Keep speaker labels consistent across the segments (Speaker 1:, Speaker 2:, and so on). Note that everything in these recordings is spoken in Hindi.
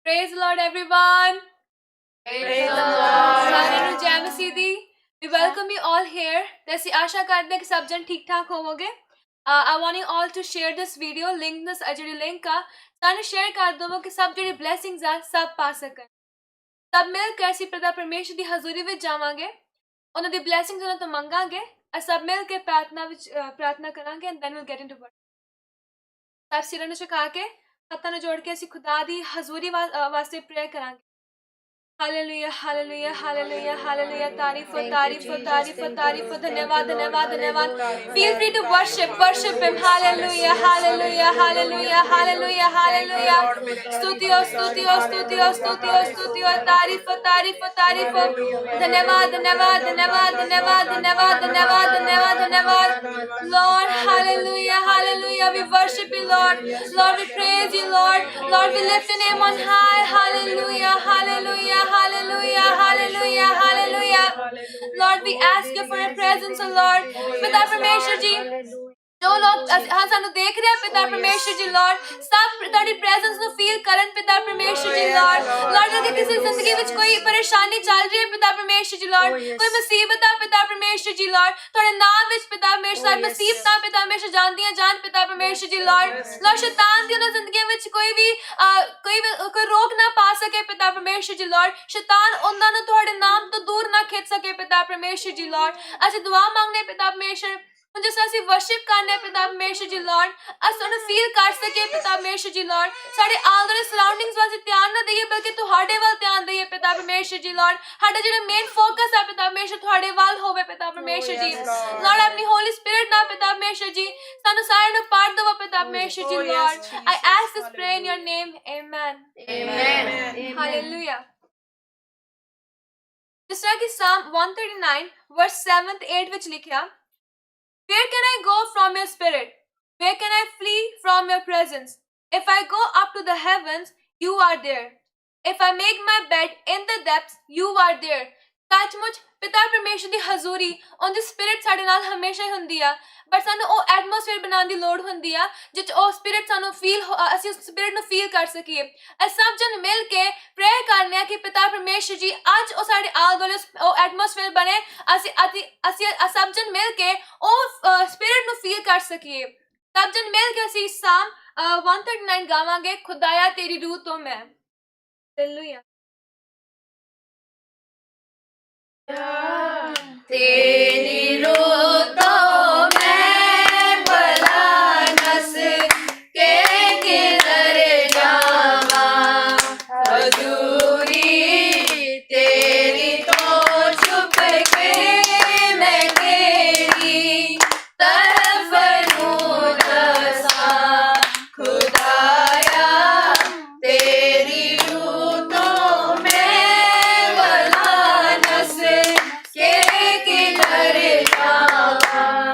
Speaker 1: Praise the Lord, everyone.
Speaker 2: Praise the Lord.
Speaker 1: सारे नु जय मसीह दी. We welcome you all here. ते ਅਸੀਂ ਆਸ਼ਾ ਕਰਦੇ ਹਾਂ ਕਿ ਸਭ ਜਣ ਠੀਕ ਠਾਕ ਹੋਵੋਗੇ. I want you all to share this video. Link this ਜਿਹੜੀ ਲਿੰਕ ਆ ਸਾਨੂੰ ਸ਼ੇਅਰ ਕਰ ਦਿਓ ਕਿ ਸਭ ਜਿਹੜੀ blessings ਆ ਸਭ ਪਾ ਸਕਣ. ਸਭ ਮਿਲ ਕੇ ਅਸੀਂ ਪਿਤਾ ਪਰਮੇਸ਼ਰ ਦੀ ਹਜ਼ੂਰੀ ਵਿੱਚ ਜਾਵਾਂਗੇ. ਉਹਨਾਂ ਦੀ blessings ਉਹਨਾਂ ਤੋਂ ਮੰਗਾਂਗੇ. ਅਸੀਂ ਸਭ ਮਿਲ ਕੇ ਪ੍ਰਾਰਥਨਾ ਕਰਾਂਗੇ and then we'll get into worship. ਸਭ ਸਿਰਾਂ ਨੂੰ ਝੁਕਾ ਕੇ ਹੱਥਾਂ ਨੂੰ ਜੋੜ ਕੇ ਅਸੀਂ ਖੁਦਾ ਦੀ ਹਜ਼ੂਰੀ ਵਾਸਤੇ ਪ੍ਰੇਅਰ ਕਰਾਂਗੇ. Hallelujah, hallelujah, hallelujah, hallelujah. Taarif, taarif, taarif, taarif. Dhanyavad, dhanyavad, dhanyavad. Feel free to worship Him. Hallelujah, hallelujah, hallelujah, hallelujah, hallelujah. Stutio, stutio, stutio, stutio, stutio. Taarif, taarif, taarif. Dhanyavad, dhanyavad, dhanyavad, dhanyavad, dhanyavad, dhanyavad, dhanyavad, dhanyavad. Lord, hallelujah, hallelujah. We worship you, Lord. Lord, we praise you, Lord. Lord, we lift your name on high. Hallelujah, hallelujah. Hallelujah, hallelujah, hallelujah. Lord, we ask you for your presence, O Lord. पिता परमेश्वर जी जो लोग ਸਾਨੂੰ ਦੇਖ ਰਹੇ ਪਿਤਾ ਪਰਮੇਸ਼ਰ ਜੀ ਲਾਰਡ ਸਭ ਤੁਹਾਡੀ ਪ੍ਰੈਜ਼ੈਂਸ ਨੂੰ ਫੀਲ ਕਰਨ ਪਿਤਾ ਪਰਮੇਸ਼ਰ ਜੀ ਲਾਰਡ ਅਗਰ ਕਿਸੇ ਜ਼ਿੰਦਗੀ ਵਿੱਚ ਕੋਈ ਪਰੇਸ਼ਾਨੀ ਚੱਲ ਰਹੀ ਹੈ ਪਿਤਾ ਪਰਮੇਸ਼ਰ ਜੀ ਲਾਰਡ ਕੋਈ ਮੁਸੀਬਤ ਆ ਪਿਤਾ ਪਰਮੇਸ਼ਰ ਜੀ ਲਾਰਡ ਤੁਹਾਡੇ ਨਾਮ ਵਿੱਚ ਪਿਤਾ ਪਰਮੇਸ਼ਰ ਮੁਸੀਬਤਾਂ ਪਿਤਾ ਪਰਮੇਸ਼ਰ ਜਾਣਦੀਆਂ ਜਾਣ ਪਿਤਾ ਪਰਮੇਸ਼ਰ ਜੀ ਲਾਰਡ ਸ਼ੈਤਾਨ ਦੀ ਉਹਨਾਂ ਜ਼ਿੰਦਗੀ ਵਿੱਚ ਕੋਈ ਰੋਕ ਨਾ ਪਾ ਸਕੇ ਪਿਤਾ ਪਰਮੇਸ਼ਰ ਜੀ ਲਾਰਡ ਸ਼ੈਤਾਨ ਉਹਨਾਂ ਨੂੰ ਤੁਹਾਡੇ ਨਾਮ ਤੋਂ ਦੂਰ ਨਾ ਖਿੱਚ ਸਕੇ ਪਿਤਾ ਪਰਮੇਸ਼ਰ ਜੀ ਲਾਰਡ ਅਸੀਂ ਦੁਆ ਮੰਗਨੇ ਪਿਤਾ ਪਰਮੇਸ਼ਰ ਜਿਸ ਤਰ੍ਹਾਂ ਅਸੀਂ ਵਰਸ਼ਿਪ ਕਰਨੇ ਪਿਤਾ ਪਰਮੇਸ਼ਰ ਜੀ ਲਾਰਡ ਅਸੀਂ ਉਹਨੂੰ ਫੀਲ ਕਰ ਸਕੇ ਪਿਤਾ ਪਰਮੇਸ਼ਰ ਜੀ ਲਾਰਡ ਸਾਡੇ ਆਲੇ-ਦੁਆਲੇ ਸਰਾਊਂਡਿੰਗਸ ਵੱਲ ਧਿਆਨ ਨਾ ਦਈਏ ਬਲਕਿ ਤੁਹਾਡੇ ਵੱਲ ਧਿਆਨ ਦਈਏ ਪਿਤਾ ਪਰਮੇਸ਼ਰ ਜੀ ਲਾਰਡ ਸਾਡਾ ਜਿਹੜਾ ਮੇਨ ਫੋਕਸ ਹੈ ਪਿਤਾ ਪਰਮੇਸ਼ਰ ਤੁਹਾਡੇ ਵੱਲ ਹੋਵੇ ਪਿਤਾ ਪਰਮੇਸ਼ਰ ਜੀ ਲਾਰਡ ਆਪਣੀ ਹੋਲੀ ਸਪਿਰਿਟ ਨਾਲ ਪਿਤਾ ਪਰਮੇਸ਼ਰ ਜੀ ਸਾਨੂੰ ਸਾਰਿਆਂ ਨੂੰ ਪਾੜ ਦਿਓ ਪਿਤਾ ਪਰਮੇਸ਼ਰ ਜੀ Lord I ask this prayer in your name amen
Speaker 2: Amen.
Speaker 1: Hallelujah. ਜਿਸ ਤਰ੍ਹਾਂ ਕਿ Psalm 139 verse 7 ਤੇ 8 ਵਿੱਚ ਲਿਖਿਆ Where can I go from your spirit? Where can I flee from your presence? If I go up to the heavens, you are there. If I make my bed in the depths, you are there. ਸੱਚਮੁੱਚ ਪਿਤਾ ਪਰਮੇਸ਼ਰ ਦੀ ਹਜ਼ੂਰੀ ਉਹਦੀ ਸਪਿਰਿਟ ਸਾਡੇ ਨਾਲ ਹਮੇਸ਼ਾ ਹੀ ਹੁੰਦੀ ਆ ਬਟ ਸਾਨੂੰ ਉਹ ਐਟਮੋਸਫੇਅਰ ਬਣਾਉਣ ਦੀ ਲੋੜ ਹੁੰਦੀ ਆ ਜਿੱਚ ਉਹ ਸਪਿਰਿਟ ਸਾਨੂੰ ਅਸੀਂ ਉਸ ਸਪਿਰਿਟ ਨੂੰ ਫੀਲ ਕਰ ਸਕੀਏ ਅਸੀਂ ਸਭ ਜਨ ਮਿਲ ਕੇ ਪ੍ਰੇਅਰ ਕਰਨੇ ਆ ਕਿ ਪਿਤਾ ਪਰਮੇਸ਼ਰ ਜੀ ਅੱਜ ਉਹ ਸਾਡੇ ਆਲੇ ਦੁਆਲੇ ਉਹ ਐਟਮੋਸਫੇਅਰ ਬਣੇ ਅਸੀਂ ਸਭ ਜਨ ਮਿਲ ਕੇ ਉਹ ਸਪਿਰਿਟ ਨੂੰ ਫੀਲ ਕਰ ਸਕੀਏ ਸਭ ਜਨ ਮਿਲ ਕੇ ਅਸੀਂ Psalm 139 ਗਾਵਾਂਗੇ ਖੁਦਾਇਆ ਤੇਰੀ ਰੂਹ ਤੋਂ ਮੈਂ ਹਾਲੇਲੂਇਆ
Speaker 2: तेरी रूह तो मैं भला नस के किधर जावा हजूरी तेरी तो छुप के मैं तेरी तरफ नूं दसा खुदाया तेरी रूह तो मैं भला नस के किधर जावा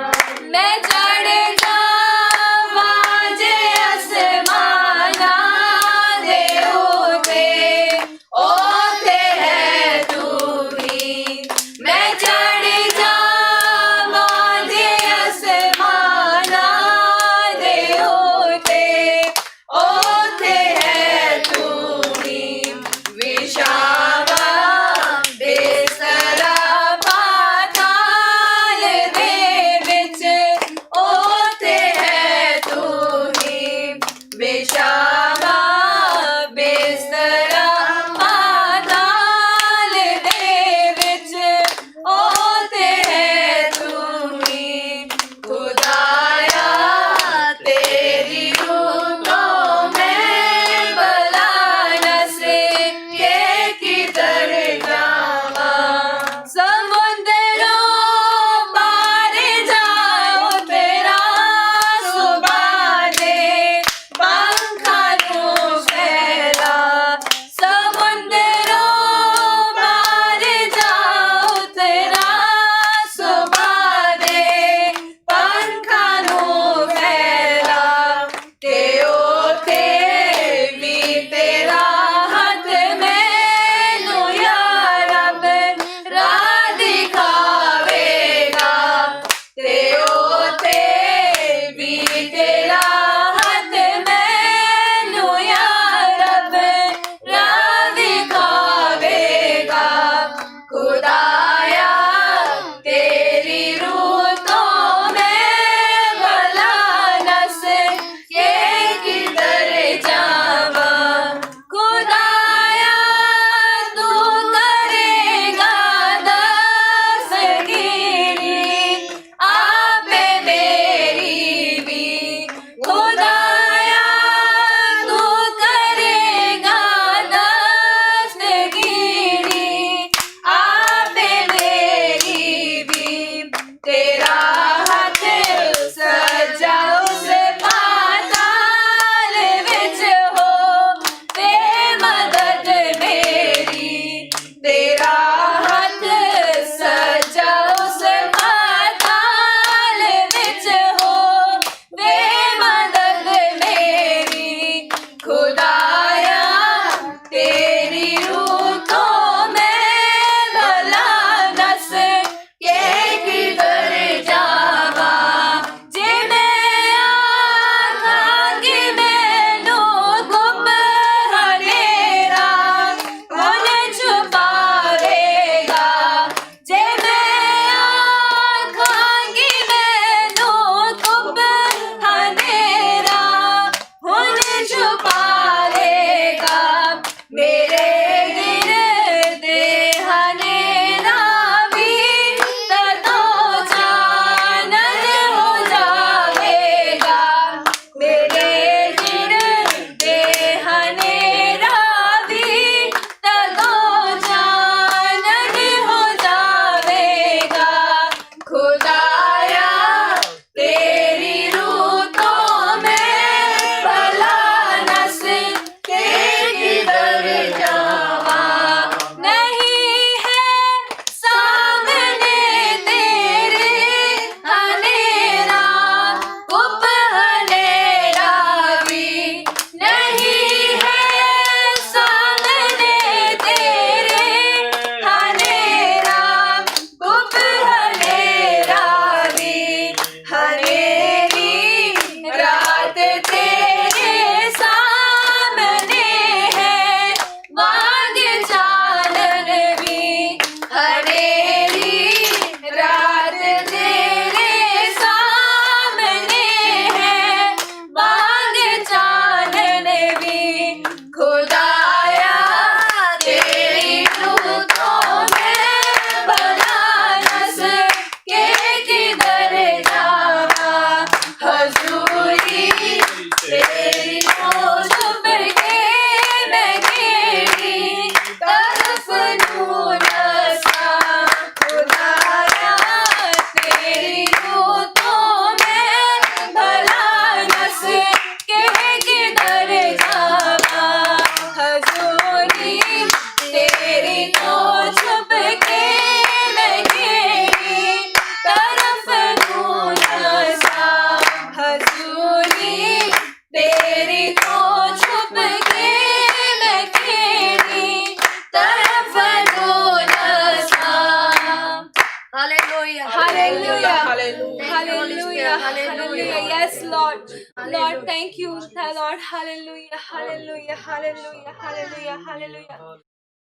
Speaker 1: Yes, Lord. Lord, thank you, Lord. Hallelujah, hallelujah, hallelujah, hallelujah, hallelujah.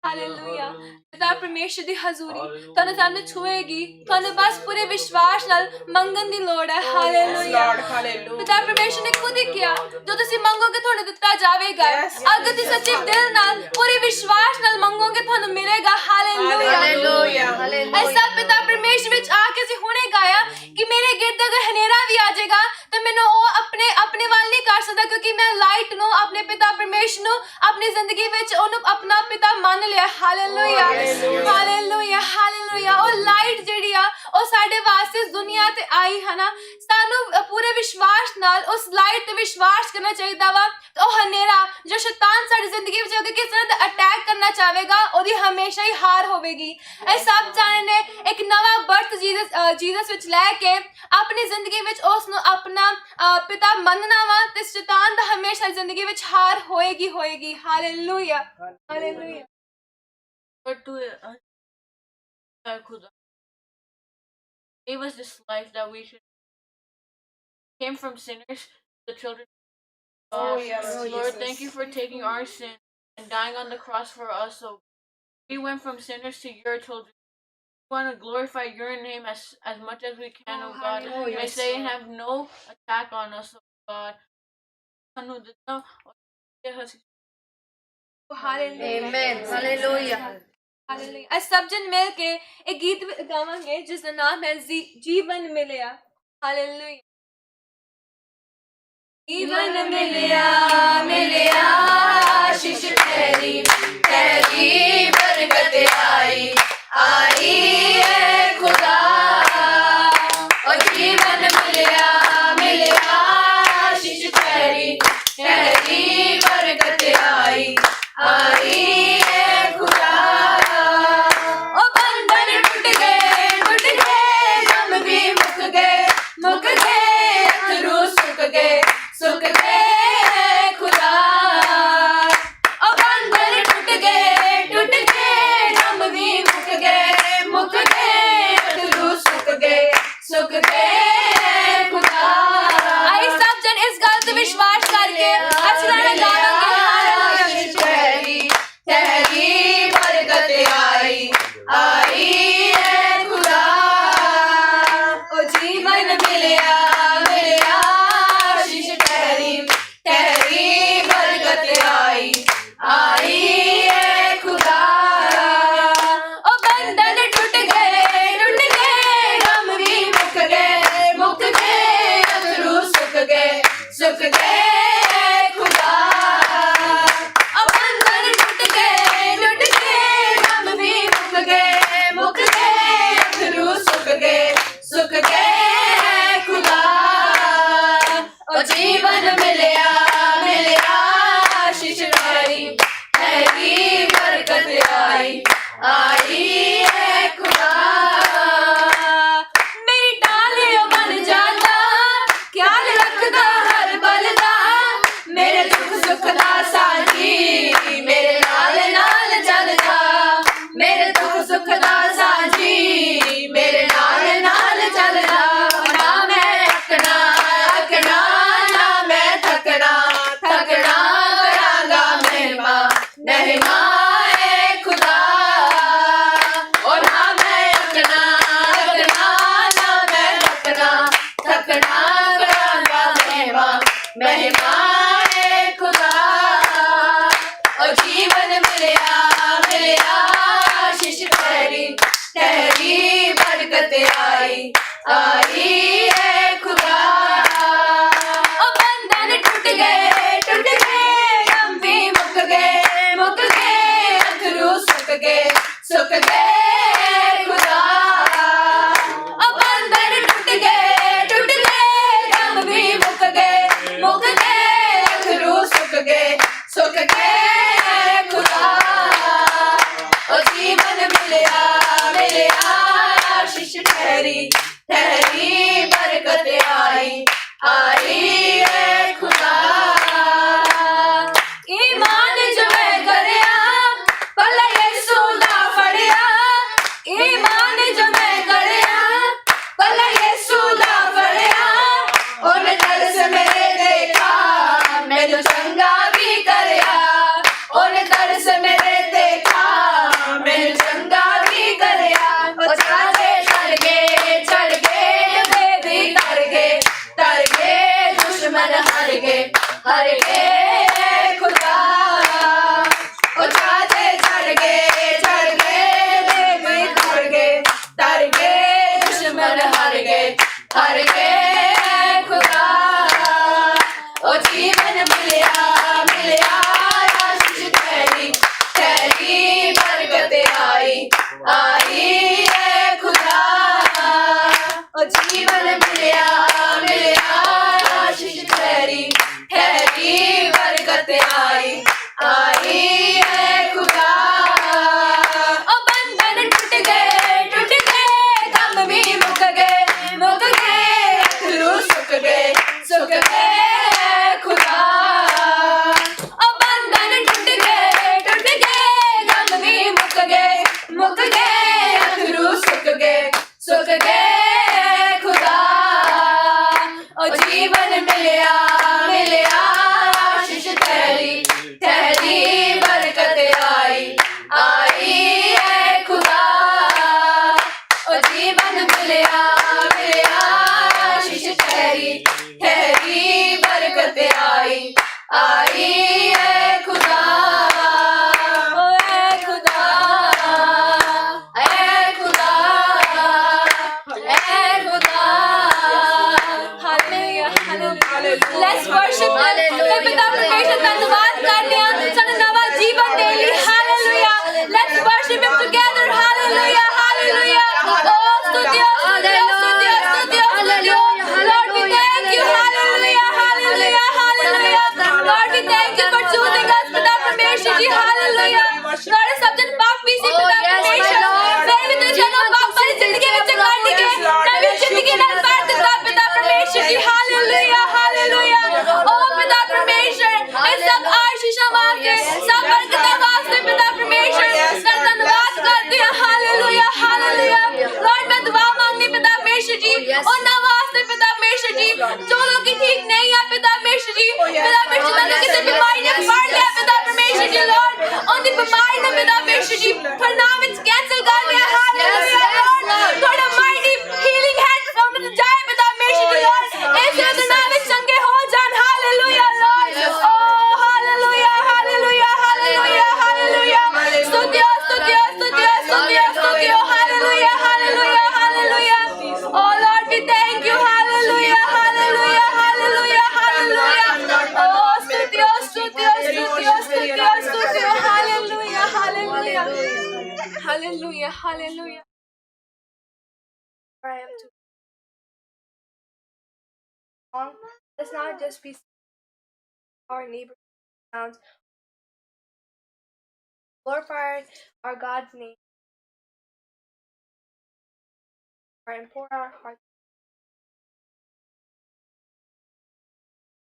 Speaker 1: Hallelujah ਪਿਤਾ ਪਰਮੇਸ਼ਰ ਦੀ ਹਜ਼ੂਰੀ ਤੁਹਾਨੂੰ ਸਾਨੂੰ ਛੂਏਗੀ ਤੁਹਾਨੂੰ ਬਸ ਪੂਰੇ ਵਿਸ਼ਵਾਸ ਨਾਲ ਮੰਗਣ ਦੀ ਲੋੜ ਹੈ ਹਾਲੇਲੂਇਆ ਪਿਤਾ ਪਰਮੇਸ਼ਰ ਨੇ ਖੁਦ ਹੀ ਕਿਹਾ ਜੋ ਤੁਸੀਂ ਮੰਗੋਗੇ ਤੁਹਾਨੂੰ ਦਿੱਤਾ ਜਾਵੇਗਾ ਅਗਰ ਤੁਸੀਂ ਸੱਚੇ ਦਿਲ ਨਾਲ ਪੂਰੇ ਵਿਸ਼ਵਾਸ ਨਾਲ ਮੰਗੋਗੇ ਤੁਹਾਨੂੰ ਮਿਲੇਗਾ ਹਾਲੇਲੂਇਆ ਐਸਾ ਪਿਤਾ ਪਰਮੇਸ਼ਰ ਵਿੱਚ ਆ ਕੇ ਅਸੀਂ ਹੁਣੇ ਗਾਇਆ ਕਿ ਮੇਰੇ ਗਿਰਦ ਅਗਰ ਹਨੇਰਾ ਵੀ ਆ ਜਾਏਗਾ ਤਾਂ ਮੈਨੂੰ ਉਹ ਆਪਣੇ ਵੱਲ ਨਹੀਂ ਕਰ ਸਕਦਾ ਕਿਉਂਕਿ ਮੈਂ ਲਾਈਟ ਨੂੰ ਆਪਣੇ ਪਿਤਾ ਪਰਮੇਸ਼ਰ ਨੂੰ ਆਪਣੀ ਜ਼ਿੰਦਗੀ ਵਿੱਚ ਉਹਨੂੰ ਆਪਣਾ ਪਿਤਾ ਮੰਨ ਲਿਆ ਹਾਲੇਲੂਇਆ ਹਾਲੇਲੂਇਆ ਹਾਲੇਲੂਇਆ ਉਹ ਲਾਈਟ ਜਿਹੜੀ ਆ ਉਹ ਸਾਡੇ ਵਾਸਤੇ ਇਸ ਦੁਨੀਆ ਤੇ ਆਈ ਹੈ ਨਾ ਸਾਨੂੰ ਪੂਰੇ ਵਿਸ਼ਵਾਸ ਨਾਲ ਉਸ ਲਾਈਟ ਤੇ ਵਿਸ਼ਵਾਸ ਕਰਨਾ ਚਾਹੀਦਾ ਵਾ ਉਹ ਹਨੇਰਾ ਜੋ ਸ਼ੈਤਾਨ ਸਾਡੀ ਜ਼ਿੰਦਗੀ ਵਿੱਚ ਅਗਰ ਕਿਸ ਤਰ੍ਹਾਂ ਦਾ ਅਟੈਕ ਕਰਨਾ ਚਾਹੇਗਾ ਉਹਦੀ ਹਮੇਸ਼ਾ ਹੀ ਹਾਰ ਹੋਵੇਗੀ ਇਹ ਸਭ ਜਾਣੇ ਨੇ ਇੱਕ ਨਵਾਂ ਬਰਥ ਜੀਸਸ ਵਿੱਚ ਲੈ ਕੇ ਆਪਣੀ ਜ਼ਿੰਦਗੀ ਵਿੱਚ ਉਸ ਨੂੰ ਆਪਣਾ ਪਿਤਾ ਮੰਨਣਾ ਵਾ ਤੇ ਸ਼ੈਤਾਨ ਦਾ ਹਮੇਸ਼ਾ ਜ਼ਿੰਦਗੀ ਵਿੱਚ ਹਾਰ ਹੋਏਗੀ hallelujah hallelujah
Speaker 2: But to Khuda gave us this life that we should came from sinners to the children of God. Lord, thank you for taking our sin and dying on the cross for us. So we went from sinners to your children. We want to glorify your name as much as we can, oh God. May Satan have no attack on us, oh God.
Speaker 1: Amen. Hallelujah. Hallelujah सब जन मिल के एक गीत गावांगे जिसका नाम है जीवन मिलिया हालेलुया जीवन मिलिया मिलिया आशीष तेरी तेरी बरकत आई है खुदा और जीवन मिलिया मिलिया आशीष तेरी तेरी बरकत आई है खुदा सुख गए खुदा ओ बंधन टूट गए गम भी मुक गए अथरू सुख गए खुदा आई सब जन इस गल ते विश्वास करके अच्छा गावांगे तेरी बरकत आई है खुदा ओ जीवन मिलिया सुख गए खुदा अब बंधन टूट गए गम भी मुक गए अथरू सुख गए खुदा और जीवन मिलिया आशीष तेरी बरकत आई है खुदा मेरी टालियों बन जाता ख्याल रखदा हर बल दा मेरे दुख सुख दा साजी मेरे नाल चलदा मेरे दुख सुख दा साजी मेरे नाल चलदा ना मैं अकना ना मैं थकना करांगा महिमा खुदा और ना मैं अकना ना मैं थकना महिमा खुदा और जीवन मिलिया आशीष तेरी बरकत आई है खुदा और बंधन टूट गए गम भी मुक गए अथरू सुख गए खुदा और बंधन टूट गए गम भी मुक गए अथरू सुख गए खुदा और जीवन मिलिया आशीष तेरी बरकत आई यीशु जी लॉर्ड उनकी बीमारी ने पिता यीशु जी पर नाम में कैंसिल कर दिया हालेलुया लॉर्ड थोड़ा mighty healing hand from the जाए पिता यीशु जी लॉर्ड ऐसे तो नाम में चंगे हो जान hallelujah Lord oh hallelujah hallelujah hallelujah hallelujah स्तुतियो स्तुतियो स्तुतियो स्तुतियो स्तुतियो hallelujah hallelujah hallelujah oh Lord we thank you hallelujah hallelujah hallelujah hallelujah oh स्तुतियो स्तुतियो स्तुतियो स्तुतियो स्तुतियो hallelujah hallelujah hallelujah hallelujah I am too long. Let's not just be our neighbor sounds glorify our God's name and pour our hearts.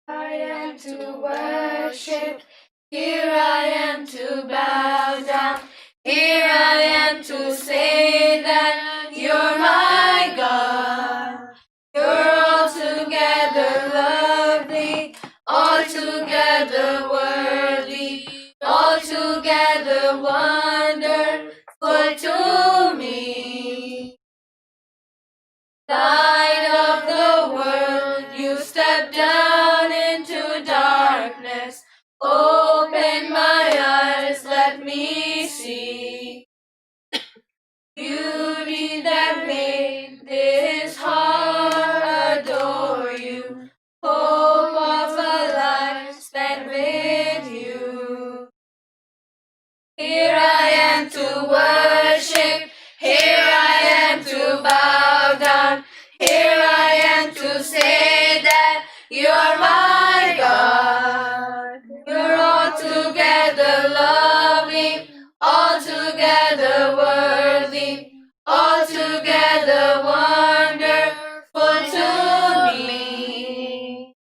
Speaker 1: I am to worship, here I am to bow down, here I am to say that you're my God. You're altogether lovely, altogether worthy, altogether wonderful to me. Light of the world, you step down into darkness. Open my eyes, let me see beauty that made this heart adore you. Hope of a life spent with you. Here I am to worship, here I am to bow down, here I am to say that you're my God. You're altogether lovely, altogether worthy, altogether wonderful to me.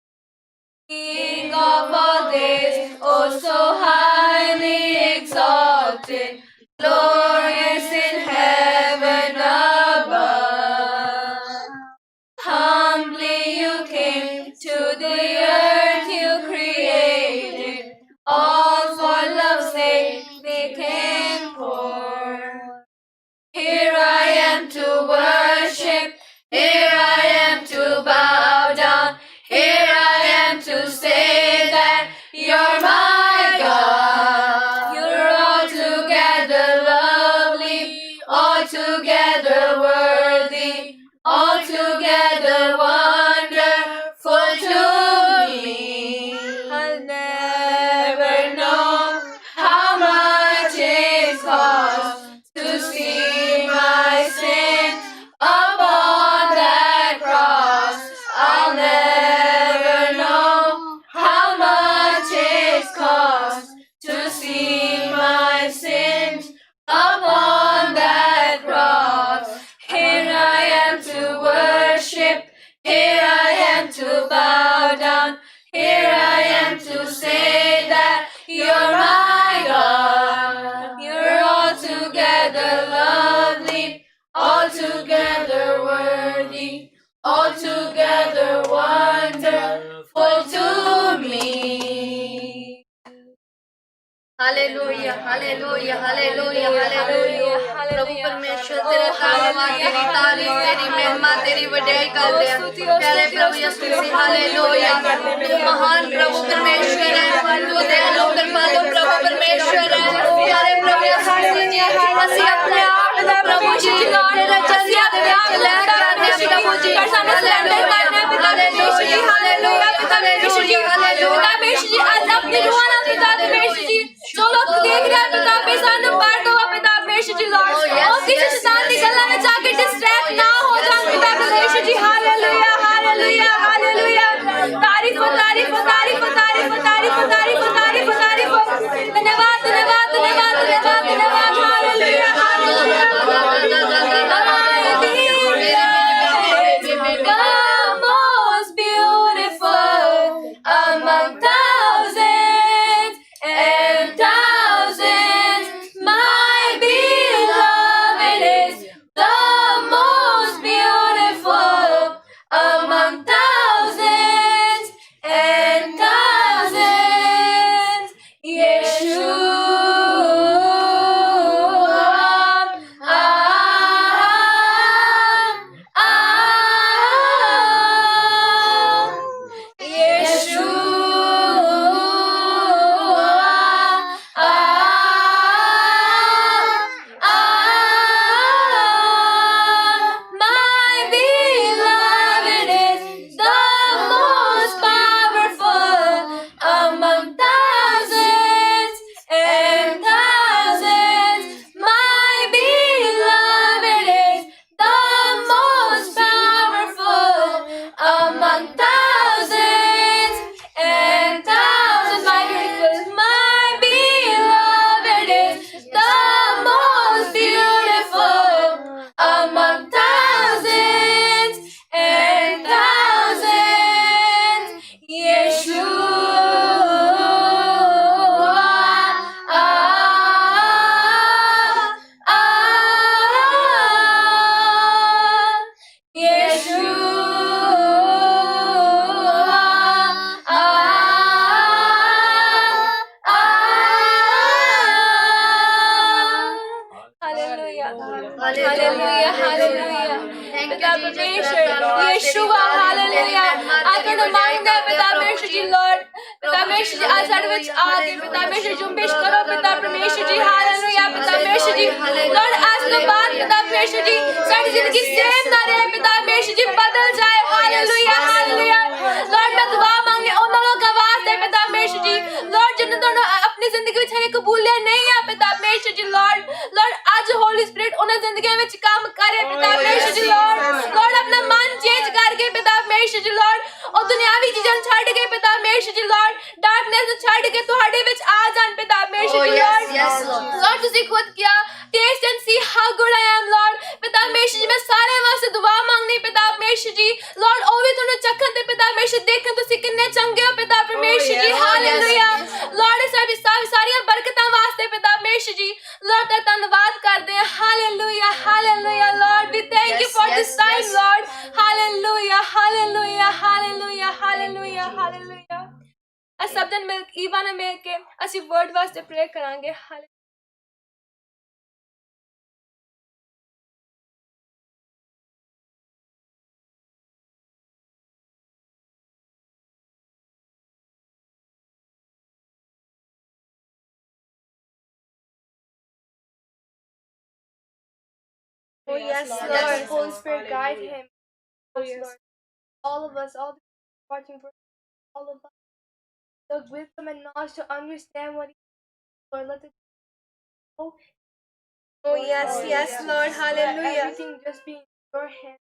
Speaker 1: King of all days, oh so highly exalted, glorious in heaven above. Humbly you came to the earth you created, all for love's sake they came for. Here I am to worship, here I am to bow down, here I am to say that you're my God. You're altogether lovely, altogether worthy, altogether wonderful to me. I'll never know how much it costs to see my sins upon that cross. I'll never know how much it costs to see my sins upon that cross. Here I am to worship, here I am to bow down, here I am to say that you're my God. You're altogether lovely, altogether worthy, altogether wonderful to me.
Speaker 3: Hallelujah hallelujah hallelujah hallelujah प्रभु परमेश्वर तेरा धन्यवाद तेरी तारीफ तेरी महिमा तेरी वड्याई करते हैं प्यारे प्रभु यीशु मसीह हालेलुया तू महान प्रभु परमेश्वर है तू दयालु कृपालु प्रभु परमेश्वर है प्यारे प्रभु यीशु मसीह जी ਅਸੀਂ ਆਪਣੇ ਆਪ ਦਾ ਪ੍ਰਭੂ ਜੀ ਤੇਰੇ ਚਰਨਾਂ ਦੇ ਵਿੱਚ ਲੈ ਕੇ ਆਉਂਦੇ ਹਾਂ ਪ੍ਰਭੂ ਜੀ ਸਾਨੂੰ ਸਰੈਂਡਰ ਕਰਨਾ ਪਿਤਾ ਯੀਸ਼ੂ ਜੀ ਹਾਲੇਲੂਇਆ ਪਿਤਾ ਯੀਸ਼ੂ ਜੀ ਹਾਲੇਲੂਇਆ ਪਿਤਾ ਯੀਸ਼ੂ ਜੀ ਅੱਜ ਆਪਣੀ ਰੂਹਾਂ ਨਾਲ ਪਿਤਾ ਯੀਸ਼ੂ ਜੀ ਜੋ ਲੋਕ ਦੇਖ ਰਹੇ ਹਨ ਪਿਤਾ ਪੇ ਸਾਨੂੰ ਬਾਹਰ ਦੋ ਪਿਤਾ ਯੀਸ਼ੂ ਜੀ ਲਾਰਡ ਉਹ ਕਿਸੇ ਸ਼ੈਤਾਨ ਦੀ ਗੱਲਾਂ ਵਿੱਚ ਆ ਕੇ ਡਿਸਟਰੈਕਟ ਨਾ ਹੋ ਜਾਣ ਪਿਤਾ ਯੀਸ਼ੂ ਜੀ ਹਾਲੇਲੂਇਆ ਹਾਲੇਲੂਇਆ ਹਾਲੇਲੂਇਆ ਤਾਰੀਫ ਤਾਰੀਫ ਤਾਰੀਫ ਤਾਰੀਫ ਤਾਰੀਫ ਤਾਰੀਫ ਤਾਰੀਫ ਤਾਰੀਫ ਧੰਨਵਾਦ ਧੰਨਵਾਦ ਧੰਨਵਾਦ ਧੰਨਵਾਦ ਧੰਨਵਾਦ hallelujah hallelujah the most beautiful among thousands and thousands. My beloved is the most beautiful among thousands and thousands. Yeshua.
Speaker 1: Hallelujah hallelujah पिता परमेश्वर यीशुआ हालेलुया आकर मांगते हैं पिता परमेश्वर जी लॉर्ड पिता परमेश्वर जी आज साढ़े विच आके पिता परमेश्वर जुम्बिश करो पिता परमेश्वर जी हालेलुया पिता परमेश्वर जी लॉर्ड आज के बाद पिता परमेश्वर जी सारी जिंदगी सेम ना रहे पिता परमेश्वर जी बदल जाए हालेलुया हालेलुया लॉर्ड मैं दुआ मांगे उन लोगों का वास्ते पिता परमेश्वर जी लॉर्ड जिन्होंने दोनों अपनी जिंदगी में हमें कबूलिया नहीं है पिता परमेश्वर जी लॉर्ड आज होली स्पिरिट उन्हें जिंदगी में काम करे पिता परमेश्वर जी लॉर्ड अपना मन चेंज करके पिता परमेश्वर जी लॉर्ड और दुनियावी चीज़ां छड़ के पिता परमेश्वर जी लॉर्ड डार्कनेस छड़ के ਤੁਹਾਡੇ ਵਿੱਚ आ जान पिता परमेश्वर जी लॉर्ड ਤੁਸੀਂ खुद किया taste and see how good I am Lord पिता परमेश्वर जी मैं सारे वास्ते दुआ मांगनी पिता परमेश्वर जी लॉर्ड ਉਹ ਵੀ ਤੁਹਾਨੂੰ ਚੱਖਣ ਤੇ ਪਿਤਾ परमेश्वर ਦੇਖਣ ਤੁਸੀਂ ਕਿੰਨੇ ਚੰਗੇ ਹੋ ਪਿਤਾ परमेश्वर जी हालेलुया लॉर्ड सारियां बरकतां वास्ते पिता परमेश्वर जी लॉर्ड ਦਾ ਧੰਨਵਾਦ ਕਰਦੇ ਹਾਂ hallelujah hallelujah Lord we thank you for this time Lord hallelujah hallelujah hallelujah hallelujah hallelujah अस सब जन मिल ईवा ने मिल के ਅਸੀਂ वर्ड वास्ते प्रे करांगे hallelujah Oh yes, Lord. Holy Spirit, guide him. Oh yes, Lord. All of us, all the watching, all of us, the wisdom and knowledge to understand what he Lord, let it go. Oh yes, yes, Lord. Hallelujah. Everything just be in your hand.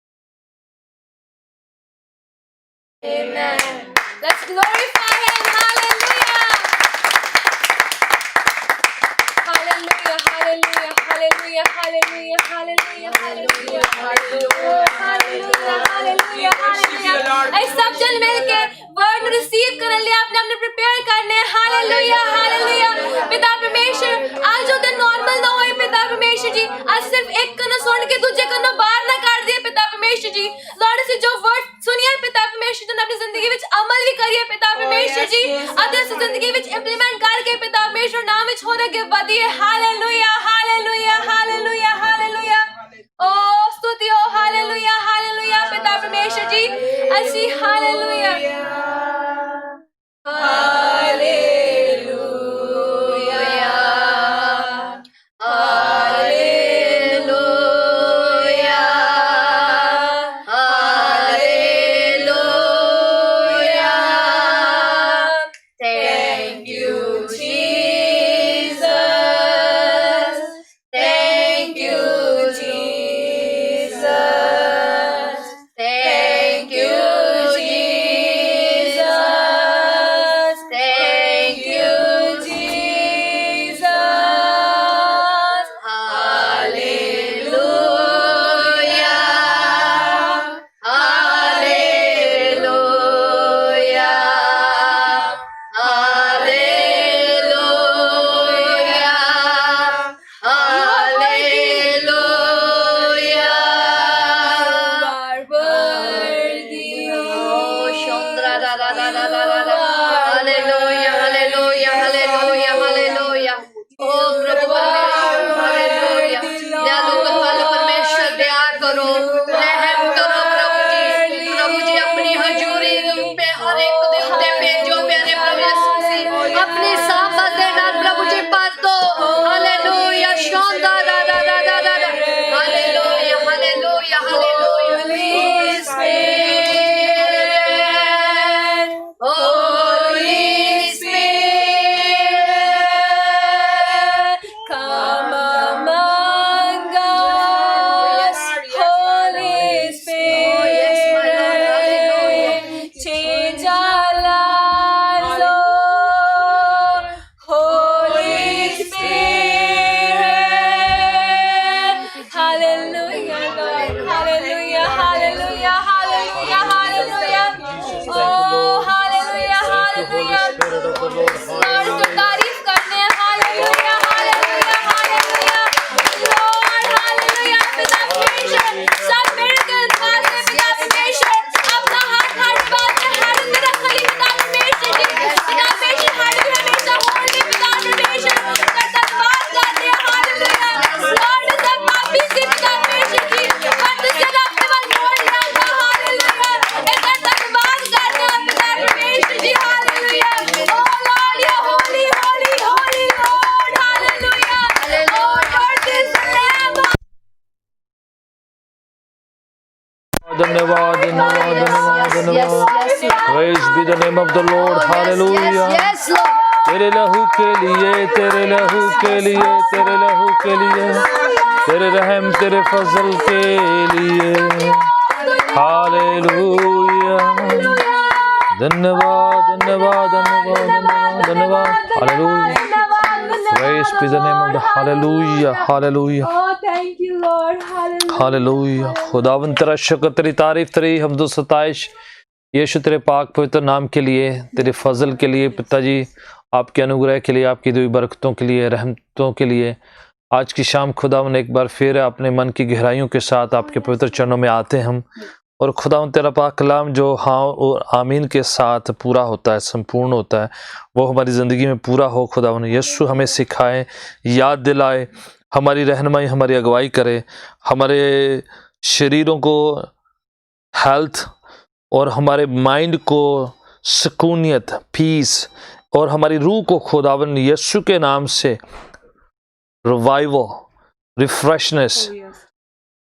Speaker 1: Amen. Let's glorify him. Hallelujah. Hallelujah. Hallelujah. Hallelujah. Hallelujah. Hallelujah. Hallelujah. Hallelujah. Hallelujah. Hallelujah. ऐ सब जन मिलके वर्ड रिसीव करने लिए अपने अपने प्रिपेयर करने हालेलुया हालेलुया पिता परमेश्वर आज जो दिन नॉर्मल ना होए पिता परमेश्वर जी आज सिर्फ एक कनो सुन के दूसरे कनो बाहर ना काट दिए पिता परमेश्वर जी लॉर्ड से जो वर्ड सुनिए पिता परमेश्वर जी अपनी जिंदगी विच अमल भी करिए पिता परमेश्वर जी अदे इस जिंदगी विच इंप्लीमेंट करके पिता परमेश्वर नाम विच होर अगे बढ़िए हालेलुया हालेलुया हालेलुया हालेलुया ओ स्तुति हो हालेलुया हालेलुया पिता परमेश्वर जी असी hallelujah
Speaker 3: Thank you, Jesus.
Speaker 4: name of the Lord. Hallelujah.
Speaker 3: Yes, Lord.
Speaker 4: तेरे लहू के लिए, तेरे लहू के लिए, तेरे लहू के लिए, तेरे रहम तेरे फजल के लिए। हालेलुया। धन्यवाद धन्यवाद धन्यवाद धन्यवाद धन्यवाद। Hallelujah. Praise be the name of the Hallelujah. Hallelujah.
Speaker 1: Oh, thank you, Lord. Hallelujah.
Speaker 4: Hallelujah. खुदावन तेरा शुक्र, तेरी तारीफ, तेरी हम्दो सताइश यीशु तेरे पाक पवित्र नाम के लिए, तेरे फजल के लिए, पिताजी आपके अनुग्रह के लिए, आपकी दुई बरकतों के लिए, रहमतों के लिए। आज की शाम खुदावन एक बार फिर अपने मन की गहराइयों के साथ आपके पवित्र चरणों में आते हैं हम, और खुदावन तेरा पाक कलाम जो हाँ और आमीन के साथ पूरा होता है, संपूर्ण होता है, वो हमारी ज़िंदगी में पूरा हो। खुदावन यीशु हमें सिखाए, याद दिलाए, हमारी रहनुमाई, हमारी अगुवाई करे, हमारे शरीरों को हेल्थ और हमारे माइंड को सुकूनियत, पीस, और हमारी रूह को खुदावन यीशु के नाम से रिवाइवल, रिफ्रेशनेस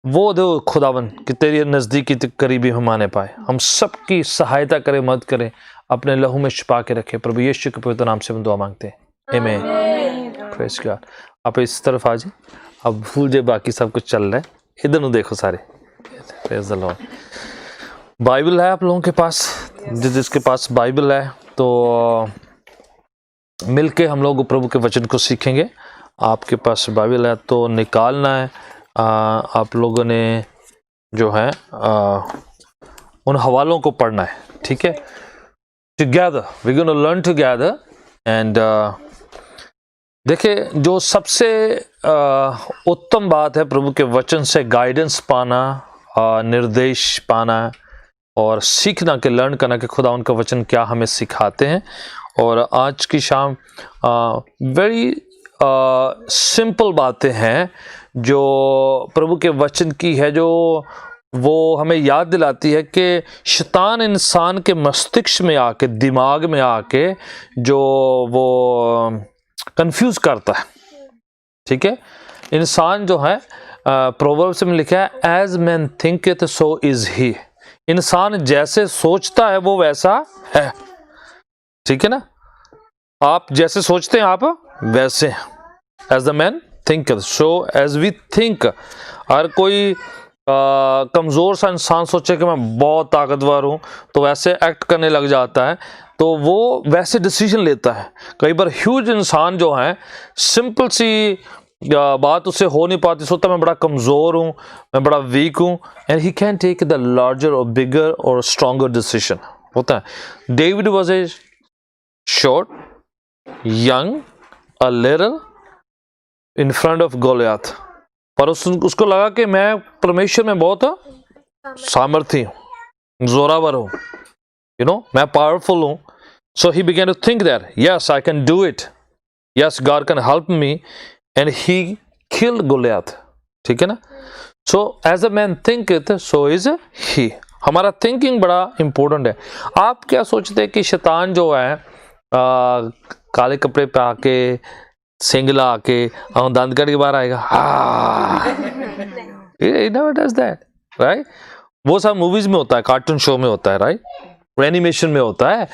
Speaker 4: वो दो खुदावन कि तेरे नज़दीकी तक करीबी हम आने पाए। हम सबकी सहायता करें, मदद करें, अपने लहू में छुपा के रखें। प्रभु यीशु के पवित्र नाम से हम दुआ मांगते हैं, आमीन। Praise God. आप इस तरफ आ जाए, अब भूल जाए बाकी सब कुछ चल रहा है, इधर नु देखो सारे। Praise the Lord. बाइबल है आप लोगों के पास? जिसके पास बाइबल है तो मिलके हम लोग प्रभु के वचन को सीखेंगे। आपके पास बाइबल है तो निकालना है। आप लोगों ने जो है उन हवालों को पढ़ना है, ठीक है? Together we gonna learn together. And देखिए, जो सबसे उत्तम बात है प्रभु के वचन से गाइडेंस पाना, निर्देश पाना और सीखना के लर्न करना कि खुदा उनका वचन क्या हमें सिखाते हैं। और आज की शाम वेरी सिंपल बातें हैं जो प्रभु के वचन की है, जो वो हमें याद दिलाती है कि शैतान इंसान के मस्तिष्क में आके, दिमाग में आके जो वो कंफ्यूज करता है, ठीक है? इंसान जो है प्रोवर्ब्स में लिखा है as man thinketh so is he. इंसान जैसे सोचता है वो वैसा है, ठीक है ना? आप जैसे सोचते हैं आप वैसे हैं। As the man thinketh so as we think. हर कोई कमज़ोर सा इंसान सोचे कि मैं बहुत ताकतवर हूँ तो वैसे एक्ट करने लग जाता है, तो वो वैसे डिसीजन लेता है। कई बार ह्यूज इंसान जो है, सिंपल सी बात उससे हो नहीं पाती, सोचता मैं बड़ा कमज़ोर हूँ, मैं बड़ा वीक हूँ, and he can take the larger और बिगर और स्ट्रॉन्गर डिसीजन होता है। David was a short, young, a little in front of Goliath, पर उसको लगा कि मैं परमेश्वर में बहुत सामर्थी हूँ, जोरावर हूँ, यू नो, मैं पावरफुल हूँ। So he begin to think that yes I can do it, yes God can help me, and he killed Goliath, ठीक है ना? So as a man thinketh so is he. हमारा थिंकिंग बड़ा इंपॉर्टेंट है। आप क्या सोचते हैं कि शैतान जो है काले कपड़े पे आके, सिंगला आके दांत काट के बाहर आएगा? He never does that, right? वो सब मूवीज में होता है, कार्टून शो में होता है, राइट? एनिमेशन में होता है।